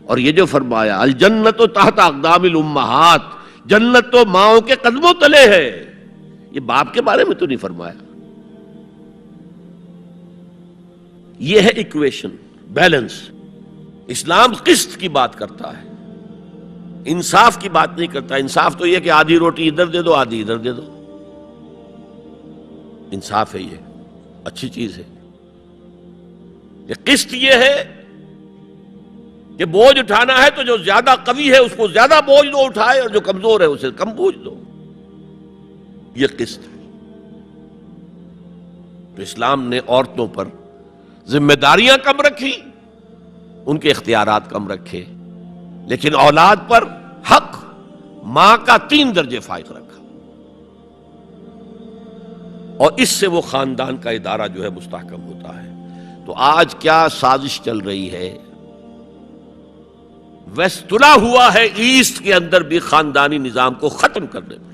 اور یہ جو فرمایا الجنت تحت اقدام الامہات، جنت تو ماؤں کے قدموں تلے ہے، یہ باپ کے بارے میں تو نہیں فرمایا۔ یہ ہے ایکویشن، بیلنس۔ اسلام قسط کی بات کرتا ہے، انصاف کی بات نہیں کرتا۔ انصاف تو یہ کہ آدھی روٹی ادھر دے دو آدھی ادھر دے دو، انصاف ہے، یہ اچھی چیز ہے۔ یہ قسط یہ ہے کہ بوجھ اٹھانا ہے تو جو زیادہ قوی ہے اس کو زیادہ بوجھ دو اٹھائے، اور جو کمزور ہے اسے کم بوجھ دو، یہ قسط ہے۔ تو اسلام نے عورتوں پر ذمہ داریاں کم رکھی، ان کے اختیارات کم رکھے، لیکن اولاد پر حق ماں کا 3 درجے فائق رکھا، اور اس سے وہ خاندان کا ادارہ جو ہے مستحکم ہوتا ہے۔ تو آج کیا سازش چل رہی ہے؟ ویسٹ تلا ہوا ہے ایسٹ کے اندر بھی خاندانی نظام کو ختم کرنے پر۔